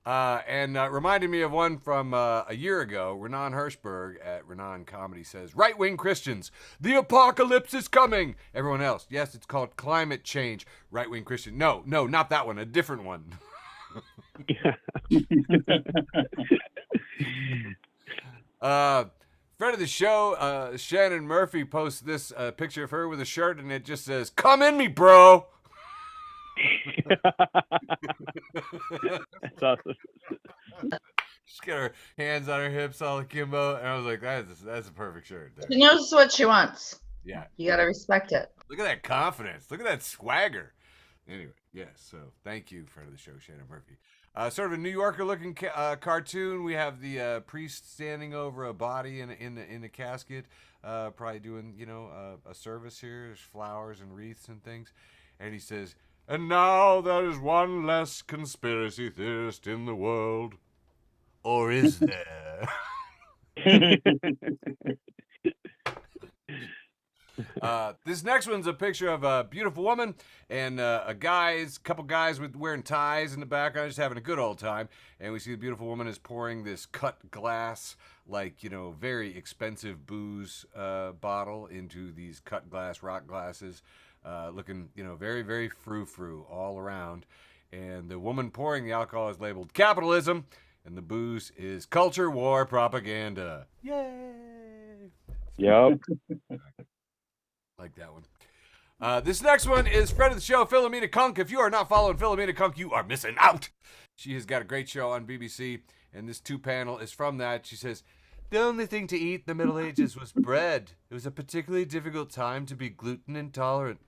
And reminded me of one from a year ago. Renan Hirschberg at Renan Comedy says, right-wing Christians, the apocalypse is coming. Everyone else, yes, it's called climate change. Right-wing Christian, no, not that one, a different one. Friend of the show, Shannon Murphy posts this picture of her with a shirt, and it just says, come in me, bro. That's awesome. She's got her hands on her hips all akimbo, and I was like, that's a perfect shirt. There. She knows what she wants. Yeah. You gotta respect it. Look at that confidence. Look at that swagger. Anyway, yes. So thank you, friend of the show, Shannon Murphy. Sort of a New Yorker-looking cartoon. We have the priest standing over a body in a casket, probably doing a service here. There's flowers and wreaths and things, and he says, "And now there is one less conspiracy theorist in the world, or is there?" This next one's a picture of a beautiful woman and a couple guys wearing ties in the background, just having a good old time. And we see the beautiful woman is pouring this cut glass, very expensive booze bottle into these cut glass rock glasses, looking, very, very frou-frou all around. And the woman pouring the alcohol is labeled capitalism, and the booze is culture war propaganda. Yay! Yep. Like that one. This next one is friend of the show, Philomena Kunk. If you are not following Philomena Kunk, you are missing out. She has got a great show on BBC, and this 2-panel is from that. She says, the only thing to eat in the Middle Ages was bread. It was a particularly difficult time to be gluten intolerant.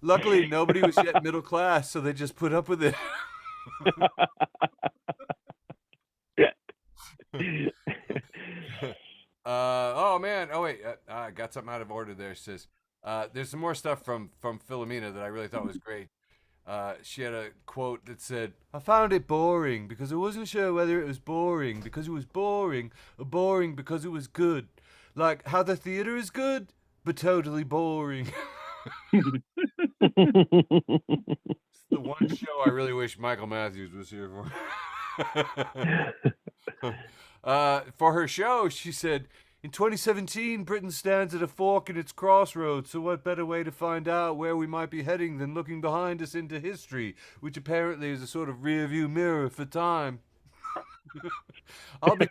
Luckily, nobody was yet middle class, so they just put up with it. Oh, man. Oh, wait. I got something out of order there. She says, there's some more stuff from Philomena that I really thought was great. She had a quote that said, I found it boring because I wasn't sure whether it was boring because it was boring or boring because it was good. Like how the theater is good, but totally boring. It's the one show I really wish Michael Matthews was here for. For her show, she said, in 2017, Britain stands at a fork in its crossroads, so what better way to find out where we might be heading than looking behind us into history, which apparently is a sort of rear-view mirror for time. I'll be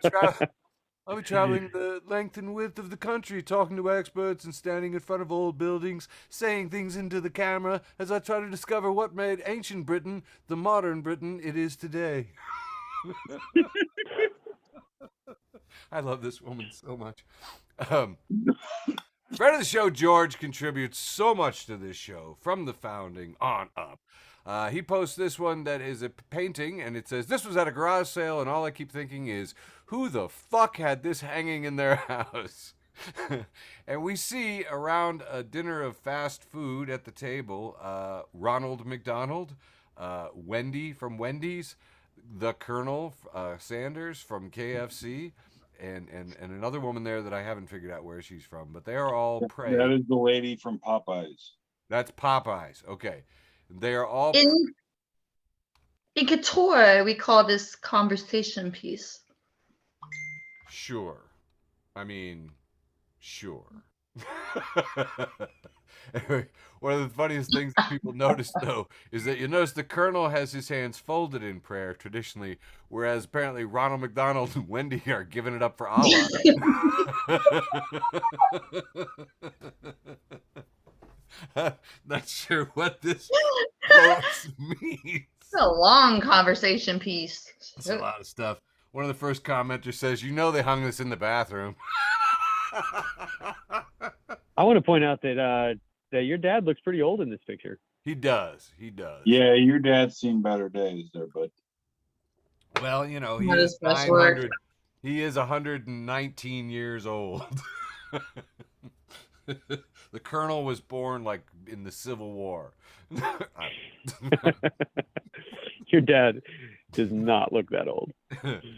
traveling the length and width of the country, talking to experts and standing in front of old buildings, saying things into the camera as I try to discover what made ancient Britain the modern Britain it is today. I love this woman so much. Friend of the show, George, contributes so much to this show from the founding on up. He posts this one that is a painting, and it says, this was at a garage sale, and all I keep thinking is, who the fuck had this hanging in their house? And we see around a dinner of fast food at the table, Ronald McDonald, Wendy from Wendy's, the Colonel Sanders from KFC, and another woman there that I haven't figured out where she's from, but they are all prey. That is the lady from Popeyes. That's Popeyes. Okay. They are all... In Couture, we call this conversation piece. Sure. I mean, sure. One of the funniest things that people notice, though, is that you notice the Colonel has his hands folded in prayer traditionally, whereas apparently Ronald McDonald and Wendy are giving it up for Allah. Not sure what this post means. It's a long conversation piece. It's a lot of stuff. One of the first commenters says, you know they hung this in the bathroom. I want to point out that your dad looks pretty old in this picture. He does. He does. Yeah, your dad's seen better days there, but well, he Not is his best work. 900. He is 119 years old. The Colonel was born like in the Civil War. Your dad does not look that old.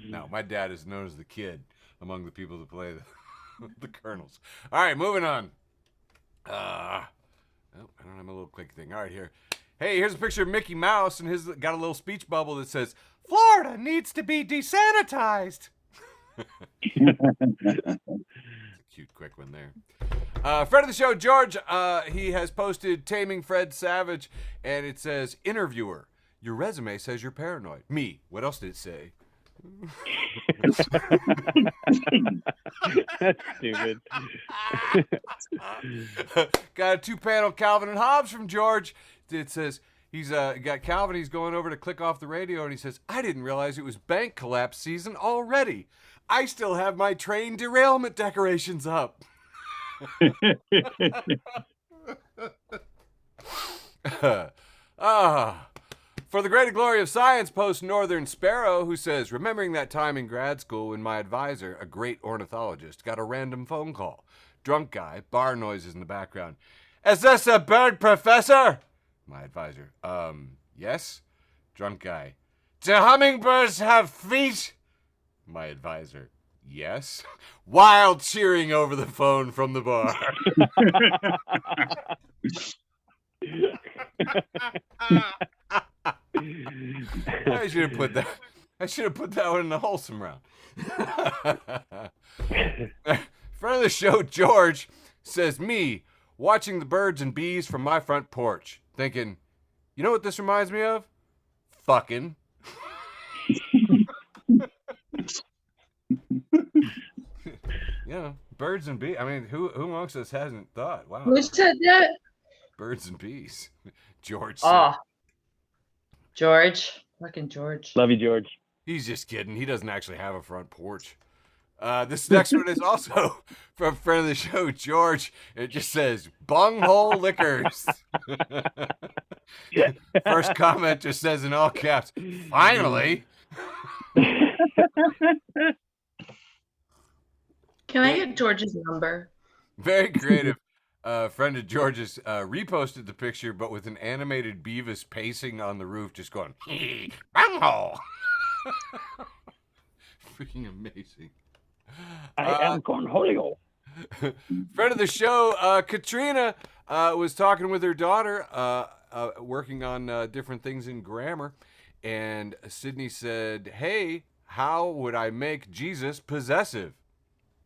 No, my dad is known as the Kid among the people that play the Colonels. All right, moving on. Oh, I don't have a little quick thing. All right, here. Hey, here's a picture of Mickey Mouse, and his got a little speech bubble that says, Florida needs to be desanitized. Cute, quick one there. Friend of the show, George, he has posted Taming Fred Savage, and it says, interviewer, your resume says you're paranoid. Me, what else did it say? That's stupid. Got a 2-panel Calvin and Hobbes from George. It says he's got Calvin. He's going over to click off the radio, and he says, I didn't realize it was bank collapse season already. I still have my train derailment decorations up. For the greater glory of science, post Northern Sparrow, who says, remembering that time in grad school when my advisor, a great ornithologist, got a random phone call. Drunk guy, bar noises in the background. Is this a bird, professor? My advisor, yes? Drunk guy, do hummingbirds have feet? My advisor, yes. Wild cheering over the phone from the bar. I should have put that one in the wholesome round. Friend of the show, George, says, me, watching the birds and bees from my front porch, thinking, you know what this reminds me of? Fucking. Yeah, birds and bees. I mean, who amongst us hasn't thought, wow. Who said that? Birds and bees. George said. Oh, George. Fucking George. Love you, George. He's just kidding. He doesn't actually have a front porch. This next one is also from a friend of the show, George. It just says, bunghole liquors. First comment just says in all caps, finally. Can I get George's number? Very creative. Friend of George's reposted the picture, but with an animated Beavis pacing on the roof, just going, bunghole. Freaking amazing. I am Cornholio. Friend of the show, Katrina, was talking with her daughter, working on different things in grammar, and Sydney said, hey, how would I make Jesus possessive?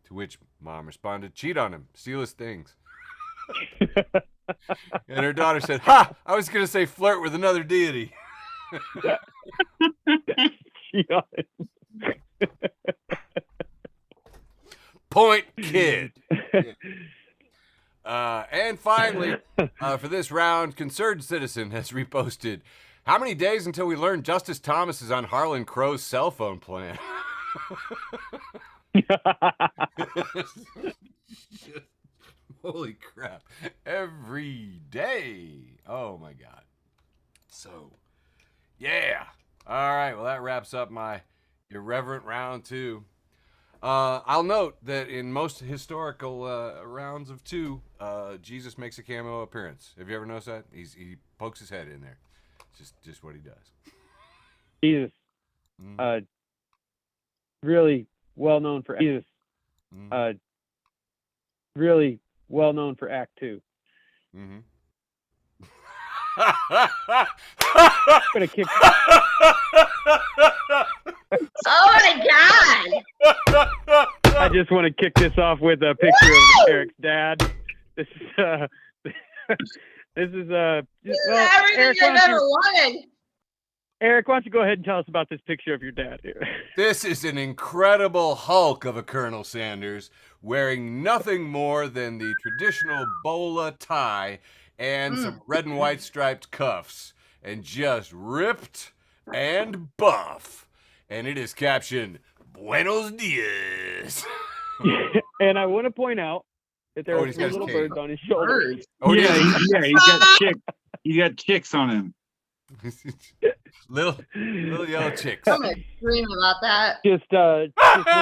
To which Mom responded, cheat on him, steal his things. And her daughter said, ha, I was going to say flirt with another deity. Point, kid. And finally, for this round, Concerned Citizen has reposted, how many days until we learn Justice Thomas is on Harlan Crow's cell phone plan? Holy crap. Every day. Oh my God. So, yeah. All right. Well, that wraps up my irreverent round 2. I'll note that in most historical rounds of 2, Jesus makes a cameo appearance. Have you ever noticed that? He pokes his head in there. It's just what he does. Jesus. Really well known for Jesus. Really well known for Act 2. Mm-hmm. I'm gonna kick. Oh my God! I just want to kick this off with a picture of Eric's dad. This is well, Everything I've ever wanted. Eric, why don't you go ahead and tell us about this picture of your dad here? This is an incredible hulk of a Colonel Sanders wearing nothing more than the traditional bowler tie and some red and white striped cuffs, and just ripped and buff. And it is captioned, Buenos dias. And I want to point out that there are he's got three his little cane. birds on his shoulders. Oh, yeah, he's got chicks. He got chicks on him. little yellow chicks. I'm gonna scream about that. Just one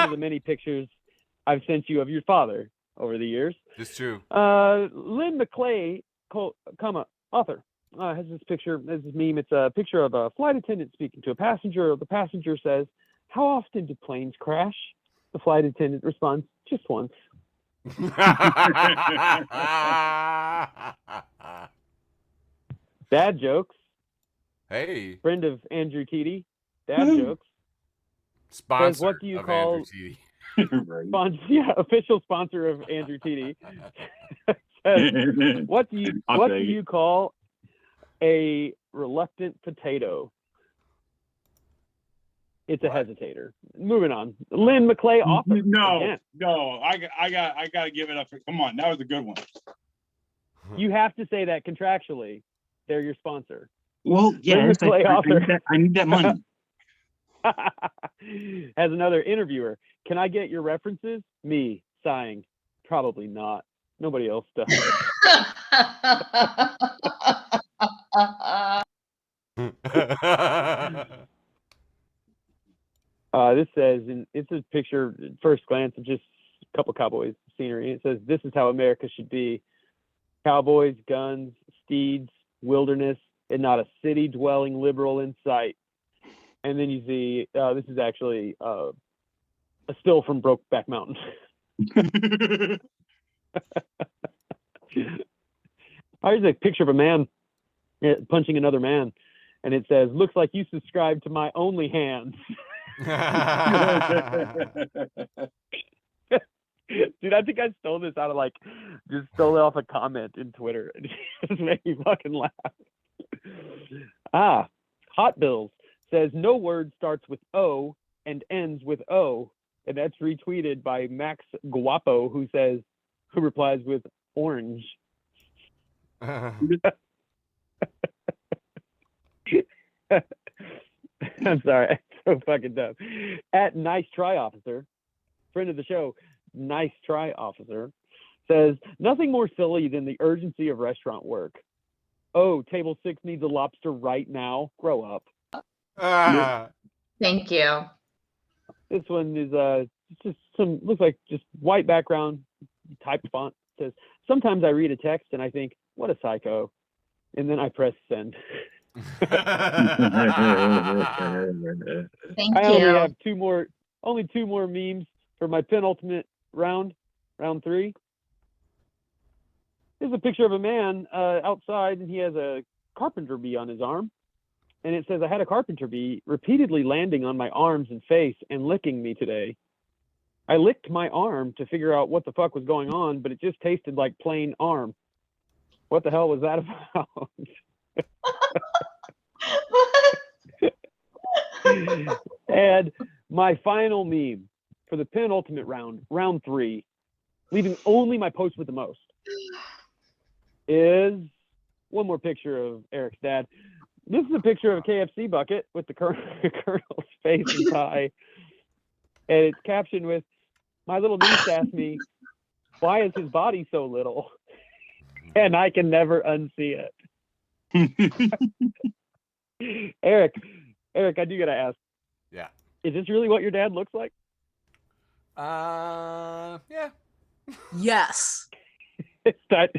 of the many pictures I've sent you of your father over the years. It's true. Lynn McClay, author, has this picture, this meme. It's a picture of a flight attendant speaking to a passenger. The passenger says, how often do planes crash? The flight attendant responds, just once. Dad jokes Hey, friend of Andrew TD, Dad Woohoo. Jokes. sponsor what do you of call- Andrew T. Right. Official sponsor of Andrew TD. Says, what do I'll take you call a reluctant potato? It's a What? hesitator. Moving on. Lynn McClay author. No, Again, no, I gotta give it up. Come on, that was a good one. you have to say that contractually. They're your sponsor. Well, yeah, Lynn McClay author. I need that money. As another interviewer, can I get your references? Me, sighing. Probably not. Nobody else does. This says, and it's a picture, first glance of just a couple cowboys scenery. It says, this is how America should be. Cowboys, guns, steeds, wilderness, and not a city-dwelling liberal in sight. And then you see, this is actually a still from Brokeback Mountain. Here's a picture of a man punching another man. And it says, looks like you subscribe to my only hands. Dude, I think I stole this out of just stole it off a comment in Twitter. It just made me fucking laugh. Hot Bills says no word starts with O and ends with O. And that's retweeted by Max Guapo, who replies with orange. I'm sorry, I'm so fucking dumb. At Nice Try Officer, friend of the show, Nice Try Officer, says nothing more silly than the urgency of restaurant work. Oh, table 6 needs a lobster right now. Grow up. Thank you. This one is just looks like just white background, typed font. Says sometimes I read a text and I think, what a psycho, and then I press send. Thank I only you. have two more memes for my penultimate round 3. There's a picture of a man outside, and he has a carpenter bee on his arm. And it says, I had a carpenter bee repeatedly landing on my arms and face and licking me today. I licked my arm to figure out what the fuck was going on, but it just tasted like plain arm. What the hell was that about? And my final meme for the penultimate round 3, leaving only my post with the most, is one more picture of Eric's dad. This is a picture of a KFC bucket with the Colonel's face and tie. And it's captioned with, my little niece asked me, why is his body so little? And I can never unsee it. Eric, I do gotta ask. Yeah. Is this really what your dad looks like? Yeah. Yes. That,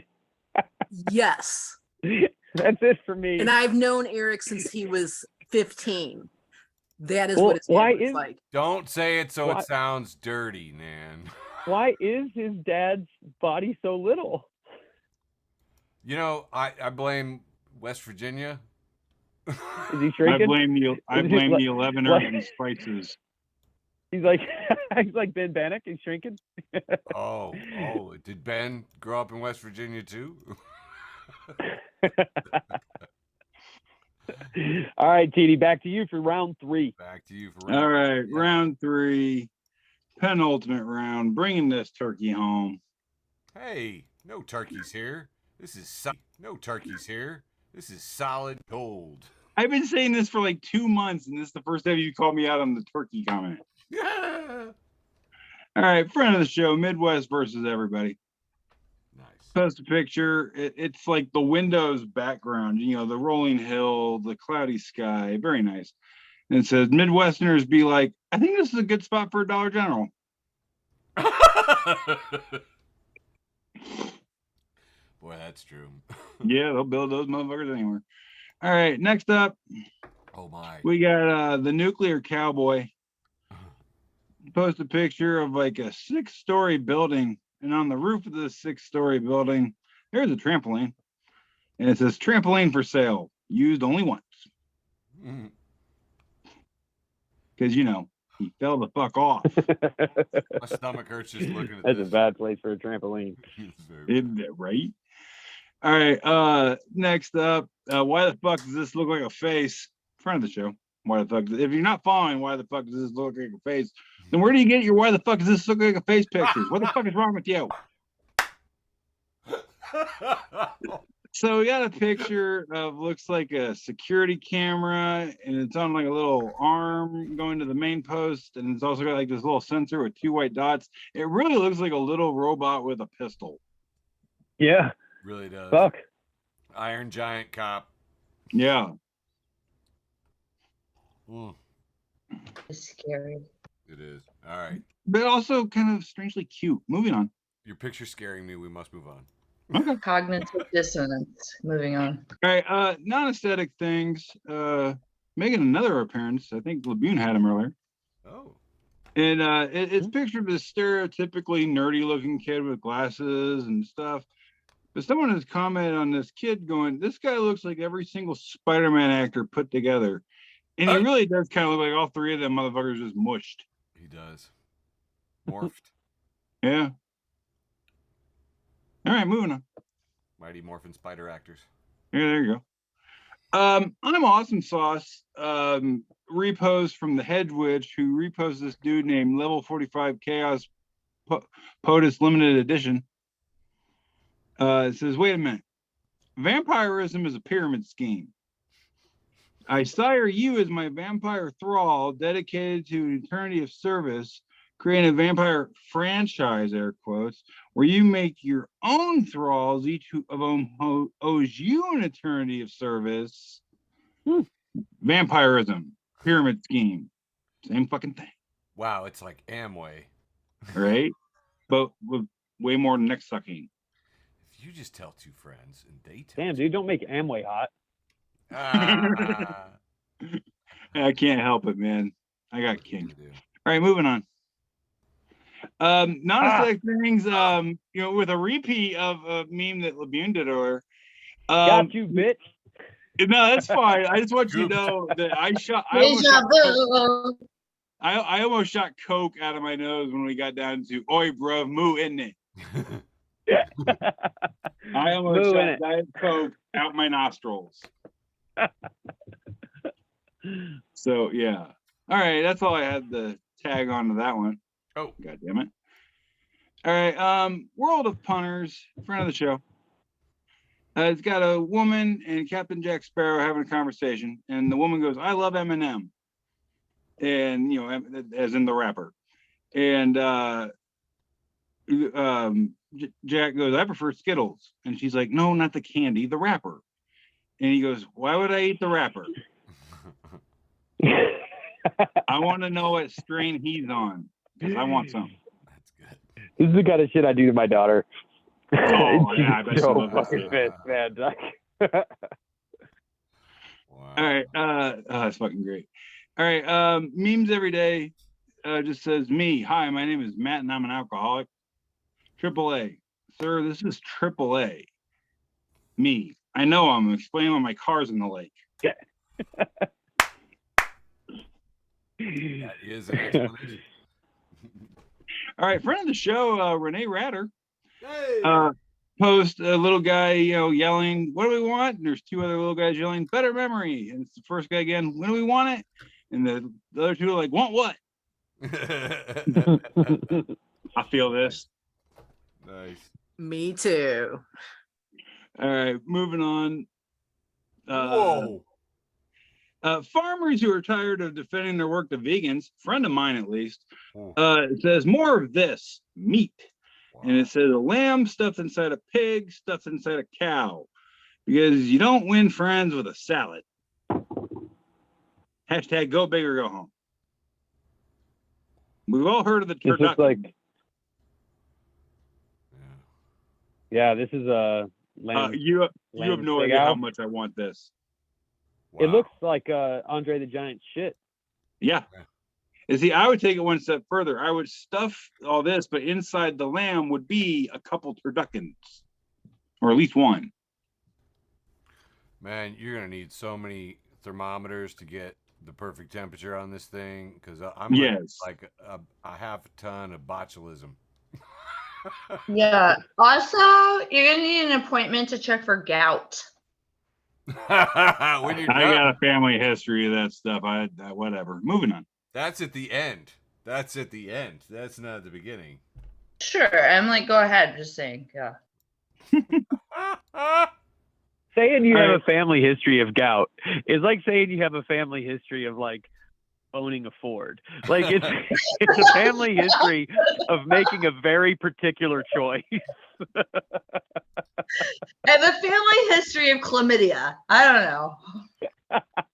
Yes. that's it for me. And I've known Eric since he was 15. That is Well, what his why dad looks is- like. Don't say it so What? it sounds dirty, man. Why is his dad's body so little? You know, I blame West Virginia. Is he I shrinking? blame the Like- 11 like- herbs and spices. He's like he's like Ben Bannock. He's shrinking. Oh, did Ben grow up in West Virginia too? All right, TD, back to you for round 3. Back to you for All right, Yeah. round 3, penultimate round, bringing this turkey home. Hey, no turkeys here. This is no turkeys here. This is solid gold. I've been saying this for like 2 months, and this is the first time you called me out on the turkey comment. Yeah. All right, friend of the show, Midwest versus everybody. Nice. Post a picture. It's like the Windows background, you know, the rolling hill, the cloudy sky. Very nice. And it says, Midwesterners be like, I think this is a good spot for a Dollar General. Boy, that's true. Yeah, they'll build those motherfuckers anywhere. All right, next up, Oh my. we got the Nuclear Cowboy. Post a picture of like a 6-story building, and on the roof of the 6-story building, there's a trampoline, and it says trampoline for sale, used only once. Mm. Because he fell the fuck off. My stomach hurts just looking at That's this. a bad place for a trampoline. It's very bad. Isn't it right? All right. Next up, why the fuck does this look like a face? Friend of the show. Why the fuck? If you're not following, why the fuck does this look like a face? Then where do you get your why the fuck does this look like a face pictures? What the fuck is wrong with you? So we got a picture of looks like a security camera, and it's on like a little arm going to the main post, and it's also got like this little sensor with 2 white dots. It really looks like a little robot with a pistol. Yeah. Really does. Fuck. Iron Giant cop. Yeah. Mm, It's scary. it is. All right. But also kind of strangely cute. Moving on. Your picture's scaring me. We must move on. Okay. Cognitive dissonance. Moving on. All right. Non-aesthetic things. Making another appearance. I think Labune had him earlier. Oh. And it's pictured this stereotypically nerdy-looking kid with glasses and stuff. But someone has commented on this kid going, this guy looks like every single Spider-Man actor put together. And he really does kind of look like all 3 of them motherfuckers just mushed. He does. Morphed. Yeah. All right, moving on. Mighty Morphin Spider actors. Yeah, there you go. I'm Awesome Sauce. Repost from the Hedge Witch, who reposts this dude named Level 45 Chaos POTUS Limited Edition. It says, wait a minute. Vampirism is a pyramid scheme. I sire you as my vampire thrall, dedicated to an eternity of service, creating a vampire franchise, air quotes, where you make your own thralls, each of whom owes you an eternity of service. Vampirism, pyramid scheme, same fucking thing, Wow, it's like Amway. right? But with way more neck sucking. If you just tell 2 friends and they tell Damn, dude, don't make Amway hot. Ah, I can't help it, man. I got what are you kink. gonna do? All right, moving on. Non-aesthetic things, with a repeat of a meme that Labune did earlier. Got you, bitch. No, that's fine. I just want you to know that I Deja vu. almost shot coke out of my nose when we got down to oi, bruv, moo, isn't it? I almost Moo, shot innit? Diet Coke out my nostrils. So yeah. All right, that's all I had to tag on to that one. Oh. God damn it. All right, World of Punters, friend of the show. It's got a woman and Captain Jack Sparrow having a conversation, and the woman goes, "I love Eminem," and as in the rapper, and Jack goes, "I prefer Skittles," and she's like, "No, not the candy, the rapper." And he goes, "Why would I eat the rapper? I want to know what strain he's on because I want some." That's good. This is the kind of shit I do to my daughter. Oh, yeah, I bet She's so she loves that fucking shit. pissed, man. Wow. All right, that's fucking great. All right, memes every day. Just says me. Hi, my name is Matt, and I'm an alcoholic. AAA, sir. This is AAA. Me. I know. I'm explaining why my car's in the lake. That is an explanation. All right, friend of the show, Renee Ratter. Hey! Post a little guy, yelling, "What do we want?" And there's 2 other little guys yelling, "Better memory." And it's the first guy again, "When do we want it?" And the other 2 are like, "Want what?" I feel this. Nice. Me too. All right, moving on. Whoa. Farmers who are tired of defending their work to vegans, friend of mine at least, Oh. it says more of this meat. Wow. And it says a lamb stuffed inside a pig, stuffed inside a cow. Because you don't win friends with a salad. Hashtag go big or go home. We've all heard of the This looks turducken. like, Yeah. yeah, this is a lamb. You have lamb no steak idea how out. much I want this. It Wow. looks like Andre the Giant shit. Yeah. Yeah. And see, I would take it one step further. I would stuff all this, but inside the lamb would be a couple turduckens, or at least one. Man, you're gonna need so many thermometers to get the perfect temperature on this thing? Because I'm looking at Yes. like a half a ton of botulism. Yeah. Also, you're gonna need an appointment to check for gout. When you're I done, got a family history of that stuff. Whatever. Moving on. that's at the end. That's at the end. That's not at the beginning. Sure. I'm like, go ahead. Just saying. Yeah. Saying you have Alright. a family history of gout is like saying you have a family history of like owning a Ford. Like it's a family history of making a very particular choice. I have a family history of chlamydia. I don't know.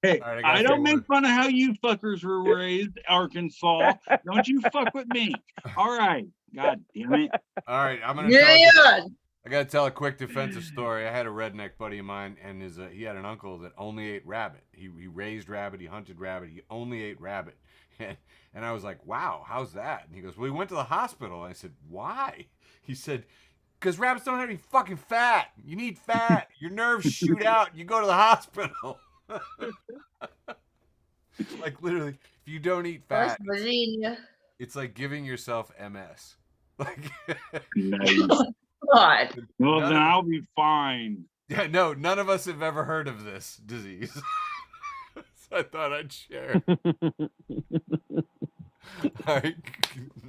Hey, All right, I gotta I don't take make fun of how you fuckers were raised, Arkansas. Don't you fuck with me. All right. God damn it. All right, I'm gonna Yeah. I gotta tell a quick defensive story. I had a redneck buddy of mine, and he had an uncle that only ate rabbit. He raised rabbit, he hunted rabbit, he only ate rabbit. And I was like, wow, how's that? And he goes, well, we went to the hospital. I said, why? He said, because rabbits don't have any fucking fat. You need fat. Your nerves shoot out. You go to the hospital. Like literally, if you don't eat West fat, Virginia. it's like giving yourself MS. Like, Nice. God. Well, None then of- I'll be fine. yeah, no, none of us have ever heard of this disease. So I thought I'd share. All right.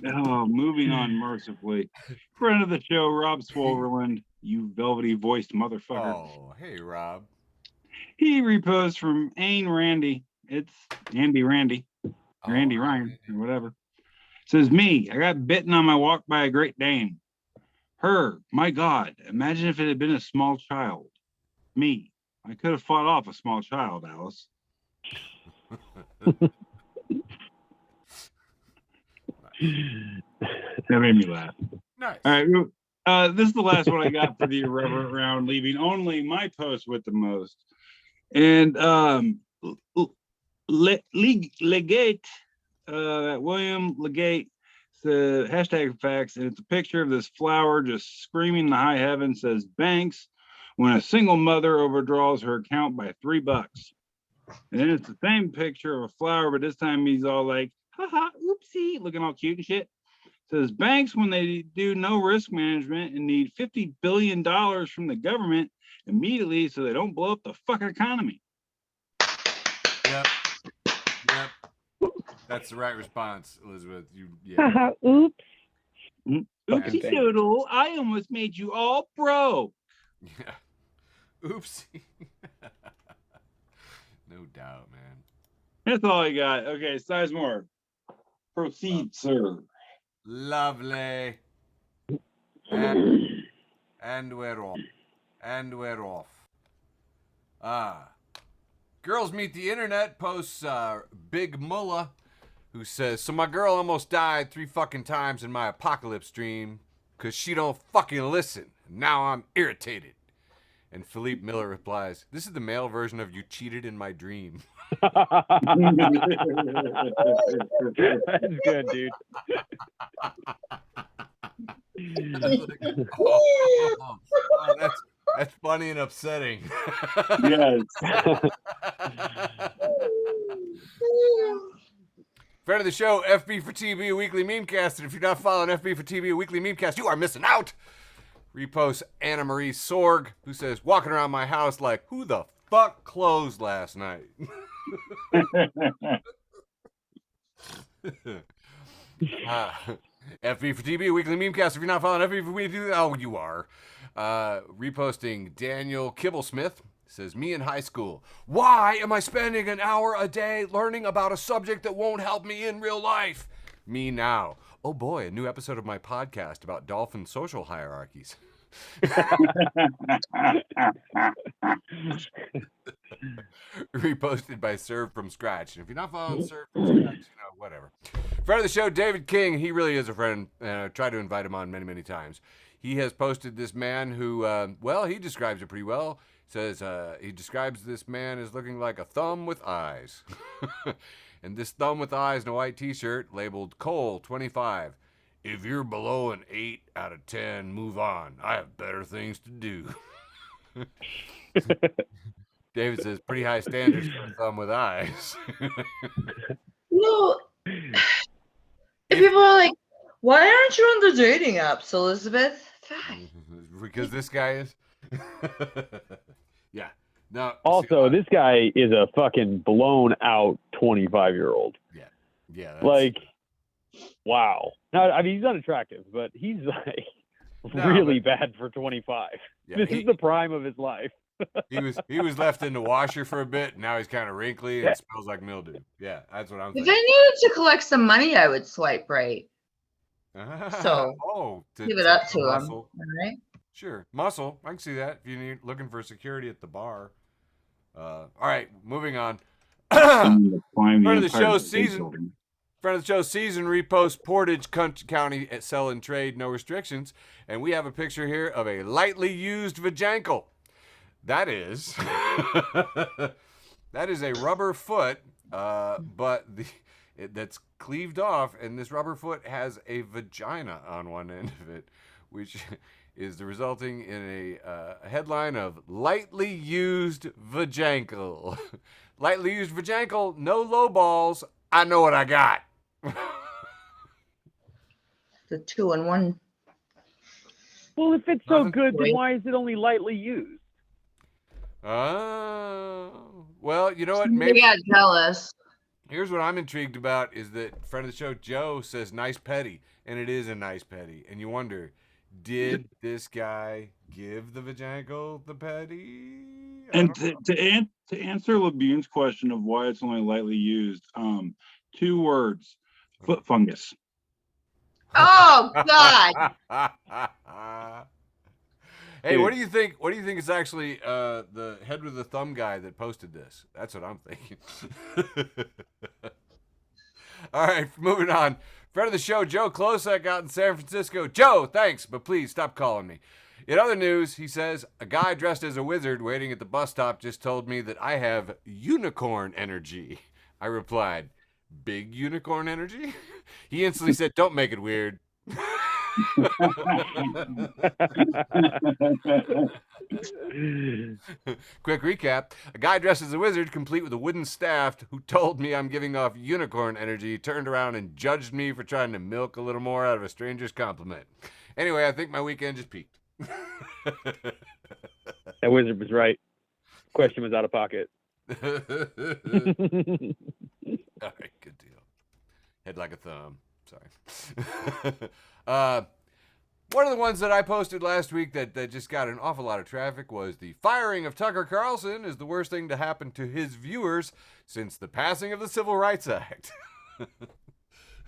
Oh, moving on mercifully. Friend of the show, Rob Swoverland, you velvety voiced motherfucker. Oh, hey, Rob. He reposts from Ayn Randy. It's Andy Randy, Randy Oh, Ryan, or whatever. Says, me, I got bitten on my walk by a Great Dane. Her, my God, imagine if it had been a small child. Me, I could have fought off a small child, Alice. That made me laugh. Nice. All right. This is the last one I got for the irreverent round, leaving only my post with the most. And Legate, William Legate, the hashtag facts, and it's a picture of this flower just screaming in the high heaven, says Banks when a single mother overdraws her account by $3. And then it's the same picture of a flower, but this time he's all like, haha, oopsie, looking all cute and shit. Says banks, when they do no risk management and need $50 billion from the government immediately so they don't blow up the fucking economy. Yep. Yep. That's the right response, Elizabeth. Yeah. Oops. Oopsie Fucking thanks. doodle, I almost made you all broke. Yeah. Oopsie. No doubt, man. That's all I got. Okay, Sizemore. Proceed, sir. Lovely. And we're off. And we're off. Girls Meet the Internet posts Big Mullah, who says, so my girl almost died 3 fucking times in my apocalypse dream because she don't fucking listen. Now I'm irritated. And Philippe Miller replies, this is the male version of you cheated in my dream. That's good, dude. That's funny and upsetting. Yes. Friend of the show, FB for TB, a weekly memecast. And if you're not following FB for TB, a weekly memecast, you are missing out. Reposts Anna Marie Sorg, who says, walking around my house like, who the fuck closed last night? FB for TB, a weekly memecast. If you're not following FB for TB, oh, you are. Reposting Daniel Kibblesmith, says, me in high school. Why am I spending an hour a day learning about a subject that won't help me in real life? Me now. Oh boy, a new episode of my podcast about dolphin social hierarchies. Reposted by Serve from Scratch. And if you're not following Serve from Scratch, whatever. Friend of the show, David King. He really is a friend, and I've tried to invite him on many, many times. He has posted this man who, well, he describes it pretty well. Says he describes this man as looking like a thumb with eyes. And this thumb with eyes in a white t-shirt labeled Cole 25. If you're below an 8 out of 10, move on. I have better things to do. David says pretty high standards for a thumb with eyes. You know, if people are like, why aren't you on the dating apps, Elizabeth? God. Because this guy is. Yeah. No. Also, this guy is a fucking blown out 25-year-old. Yeah. That's, Like, wow. Now, I mean, he's not attractive, but he's like No, really bad for 25. yeah, This is the prime of his life. he was left in the washer for a bit. And now he's kind of wrinkly and smells like mildew. Yeah, that's what I'm If I thinking. needed to collect some money, I would swipe right. So, Give it up to him. muscle. All right. Sure, muscle. I can see that. If you need looking for security at the bar. All right, moving on. Friend Friend of the show season repost Portage County at sell and trade, no restrictions. And we have a picture here of a lightly used vajankle. That is that is a rubber foot, but that's cleaved off, and this rubber foot has a vagina on one end of it, which is resulting in a headline of lightly used vajankle. Lightly used vajankle, no low balls. I know what I got. The 2-in-1. Well, if it's so Nothing. good, then why is it only lightly used? Well, you know what? They Maybe got jealous. here's what I'm intrigued about is that friend of the show Joe says nice petty, and it is a nice petty, and you wonder, did this guy give the vajankle the petty? I And don't know. to answer Labune's question of why it's only lightly used, 2 words: foot fungus. Oh God! Hey, what do you think? What do you think is actually the head with the thumb guy that posted this? That's what I'm thinking. All right, moving on. Friend of the show, Joe Klosek out in San Francisco. Joe, thanks, but please stop calling me. In other news, he says, a guy dressed as a wizard waiting at the bus stop just told me that I have unicorn energy. I replied, big unicorn energy? He instantly said, don't make it weird. Quick recap. A guy dressed as a wizard, complete with a wooden staff, who told me I'm giving off unicorn energy, turned around and judged me for trying to milk a little more out of a stranger's compliment. Anyway, I think my weekend just peaked. That wizard was right. Question was out of pocket. All right, good deal. Head like a thumb. Sorry. One of the ones that I posted last week that just got an awful lot of traffic was the firing of Tucker Carlson is the worst thing to happen to his viewers since the passing of the Civil Rights Act.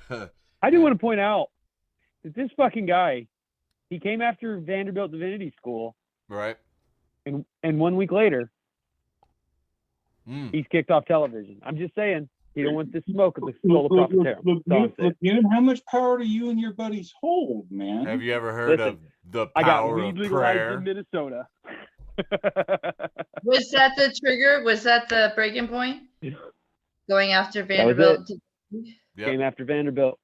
I do want to point out that this fucking guy, he came after Vanderbilt Divinity School, Right? and 1 week later, he's kicked off television. I'm just saying, he don't want the smoke of the Schola Propheterum. That's all I'm saying. Labune, how much power do you and your buddies hold, man? Have you ever heard Listen, of the I got power weed of legalized prayer? in Minnesota. Was that the trigger? Was that the breaking point? Going after was it. Vanderbilt? Yep. Came after Vanderbilt.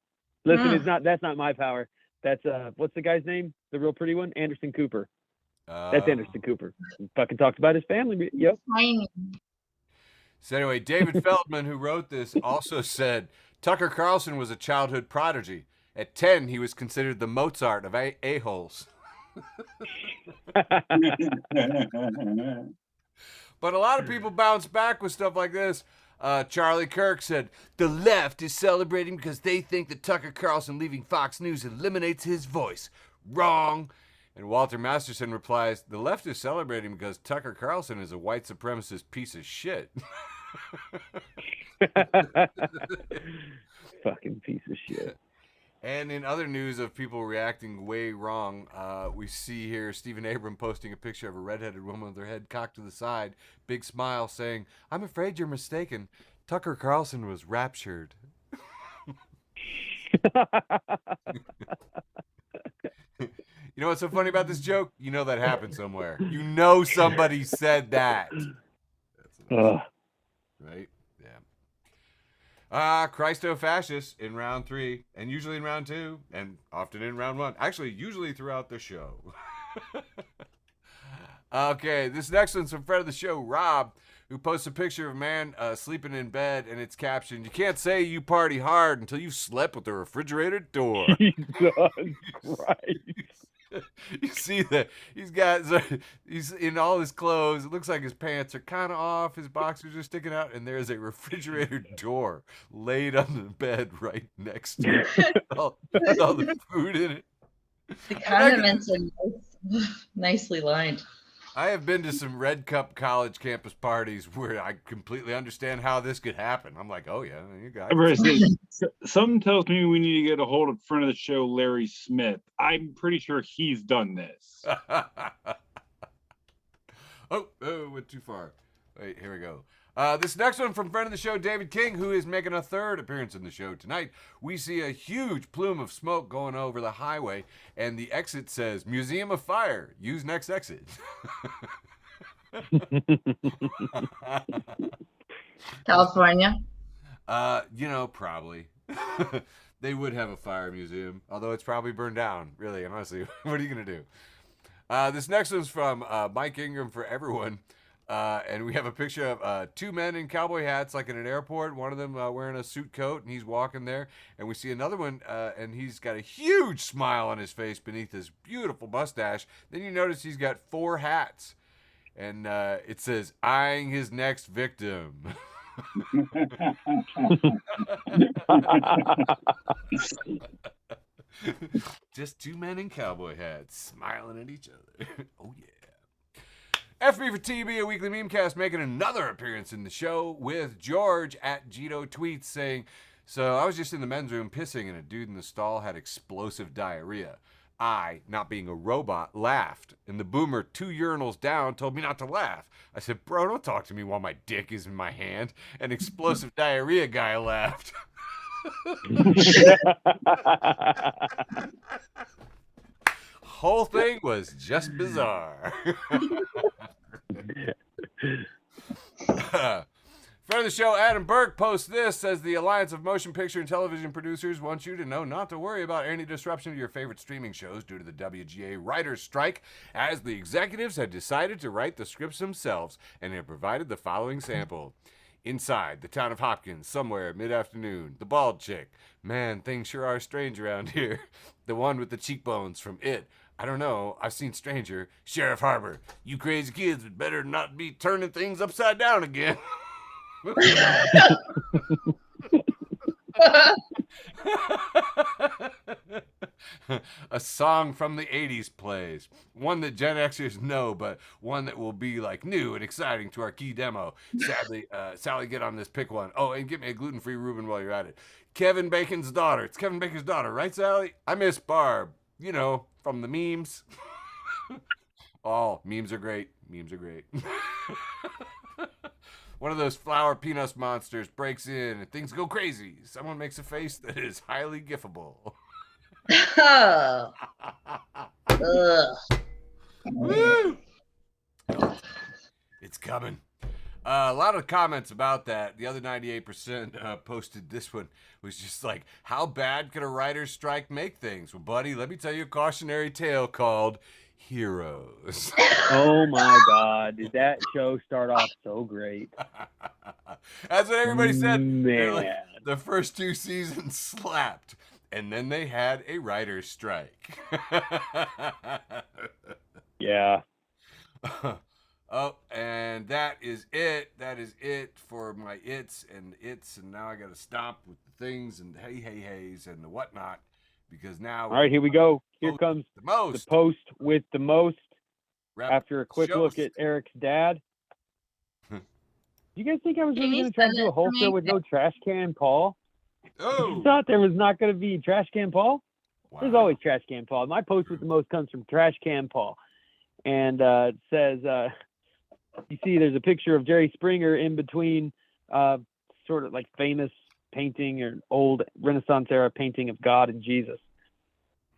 Listen, Hmm. it's not. That's not my power. That's what's the guy's name? The real pretty one, Anderson Cooper. That's Anderson Cooper. He fucking talks about his family. Yep. Tiny. So anyway, David Feldman, who wrote this, also said Tucker Carlson was a childhood prodigy. At 10, he was considered the Mozart of a-holes. But a lot of people bounce back with stuff like this. Charlie Kirk said, the left is celebrating because they think that Tucker Carlson leaving Fox News eliminates his voice. Wrong. And Walter Masterson replies, the left is celebrating because Tucker Carlson is a white supremacist piece of shit. Fucking piece of shit. And in other news of people reacting way wrong, we see here Stephen Abram posting a picture of a redheaded woman with her head cocked to the side, big smile, saying, I'm afraid you're mistaken. Tucker Carlson was raptured. You know what's so funny about this joke? You know that happened somewhere. You know somebody said that. Ugh. Right? Yeah. Christo-fascists in round 3, and usually in round 2, and often in round 1. Actually, usually throughout the show. Okay, this next one's from friend of the show, Rob, who posts a picture of a man sleeping in bed, and it's captioned, "You can't say you party hard until you've slept with the refrigerator door." Jesus Christ. You see that he's in all his clothes. It looks like his pants are kind of off. His boxers are sticking out, and there's a refrigerator door laid on the bed right next to it. All the food in it. The condiments are nicely lined. I have been to some Red Cup college campus parties where I completely understand how this could happen. I'm like, oh yeah, you got it. Something tells me we need to get a hold of friend of the show, Larry Smith. I'm pretty sure he's done this. oh, went too far. Wait, here we go. This next one from friend of the show, David King, who is making a third appearance in the show tonight. We see a huge plume of smoke going over the highway, and the exit says, "Museum of Fire. Use next exit." California. Probably. They would have a fire museum, although it's probably burned down. Really, honestly, what are you going to do? This next one's from Mike Ingram for everyone. And we have a picture of two men in cowboy hats, like in an airport. One of them wearing a suit coat, and he's walking there. And we see another one, and he's got a huge smile on his face beneath his beautiful mustache. Then you notice he's got 4 hats. And it says, "Eyeing his next victim." Just 2 men in cowboy hats smiling at each other. Oh, yeah. FB for TB, a weekly memecast, making another appearance in the show with George at Gito Tweets saying, "So I was just in the men's room pissing and a dude in the stall had explosive diarrhea. I, not being a robot, laughed, and the boomer 2 urinals down told me not to laugh. I said, 'Bro, don't talk to me while my dick is in my hand.' An explosive diarrhea guy laughed." Whole thing was just bizarre. Friend of the show, Adam Burke, posts this, says, "The Alliance of Motion Picture and Television Producers wants you to know not to worry about any disruption to your favorite streaming shows due to the WGA writers' strike, as the executives had decided to write the scripts themselves and have provided the following sample. Inside the town of Hopkins, somewhere mid-afternoon, the bald chick. Man, things sure are strange around here. The one with the cheekbones from It. I don't know. I've seen stranger. Sheriff Harbor. You crazy kids would better not be turning things upside down again." A song from the 80s plays. One that Gen Xers know, but one that will be like new and exciting to our key demo. Sadly, Sally, get on this, pick one. Oh, and get me a gluten-free Reuben while you're at it. Kevin Bacon's daughter. It's Kevin Bacon's daughter, right, Sally? I miss Barb. You know, from the memes. Oh, memes are great. Memes are great. One of those flour peanuts monsters breaks in and things go crazy. Someone makes a face that is highly gifable. Oh. Ugh. Woo! It's coming. A lot of comments about that. The other 98% posted this one. Was just like, how bad could a writer's strike make things? Well, buddy, let me tell you a cautionary tale called Heroes. Oh my God. Did that show start off so great? That's what everybody said. Man. Like, the first 2 seasons slapped. And then they had a writer's strike. Yeah. Oh, and that is it. That is it for my its. And now I got to stop with the things and heys and the whatnot, because now. All right, here we go. Here comes the most. The post with the most. Rep After a quick look at Eric's dad. You guys think I was really going to try to do a whole show with no trash can Paul? Oh. You thought there was not going to be trash can Paul? Wow. There's always trash can Paul. My post with the most comes from trash can Paul. And it says, you see there's a picture of Jerry Springer in between sort of like famous painting or old Renaissance era painting of God and Jesus.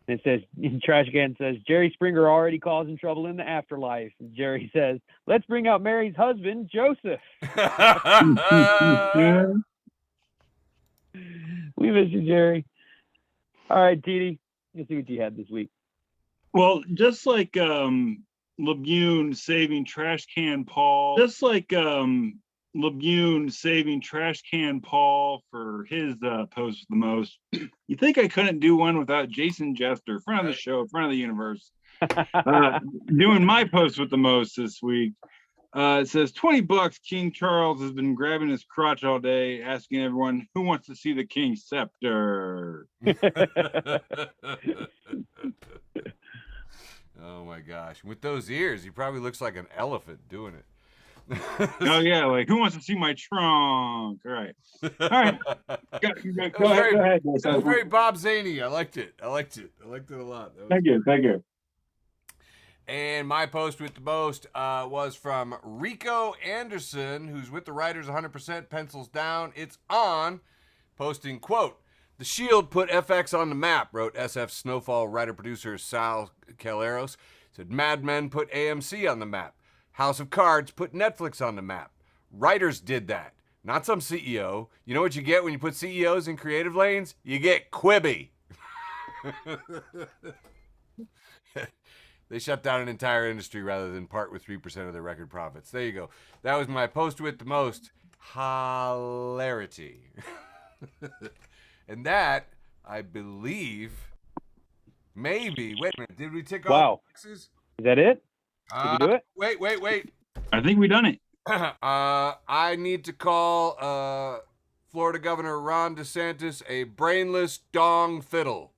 And it says, in trash can says, Jerry Springer already causing trouble in the afterlife. And Jerry says, let's bring out Mary's husband, Joseph. We miss you, Jerry. All right, TD, let's see what you had this week. Well, just like Labune saving trash can Paul, just like Labune saving trash can Paul for his post with the most. You think I couldn't do one without Jason Jester, friend of the show, friend of the universe, doing my post with the most this week. It says $20. King Charles has been grabbing his crotch all day, asking everyone who wants to see the king's scepter. Oh my gosh! With those ears, he probably looks like an elephant doing it. Oh yeah, like who wants to see my trunk? All right, all right. Go ahead. Go ahead. That was very Bob Zaney. I liked it. I liked it a lot. Thank you. Thank you. And my post with the most was from Rico Anderson, who's with the writers 100%, pencils down. It's on, posting, quote, "The Shield put FX on the map," wrote SF Snowfall writer-producer Sal Caleros. Said Mad Men put AMC on the map. House of Cards put Netflix on the map. Writers did that, not some CEO. You know what you get when you put CEOs in creative lanes? You get Quibi. They shut down an entire industry rather than part with 3% of their record profits. There you go. That was my post with the most hilarity. And that, I believe, maybe. Wait a minute. Did we tick Wow. off boxes? Is that it? Did you do it? Wait. I think we done it. I need to call Florida Governor Ron DeSantis a brainless dong fiddle.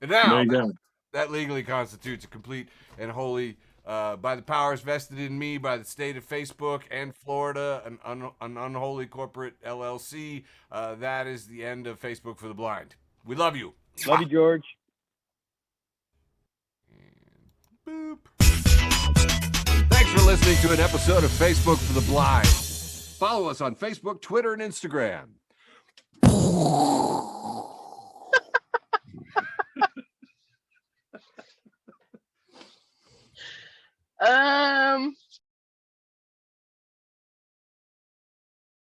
And There now, you go. that legally constitutes a complete and wholly, by the powers vested in me by the state of Facebook and Florida, an unholy corporate LLC. That is the end of Facebook for the Blind. We love you. Love you, George. Boop. Thanks for listening to an episode of Facebook for the Blind. Follow us on Facebook, Twitter, and Instagram.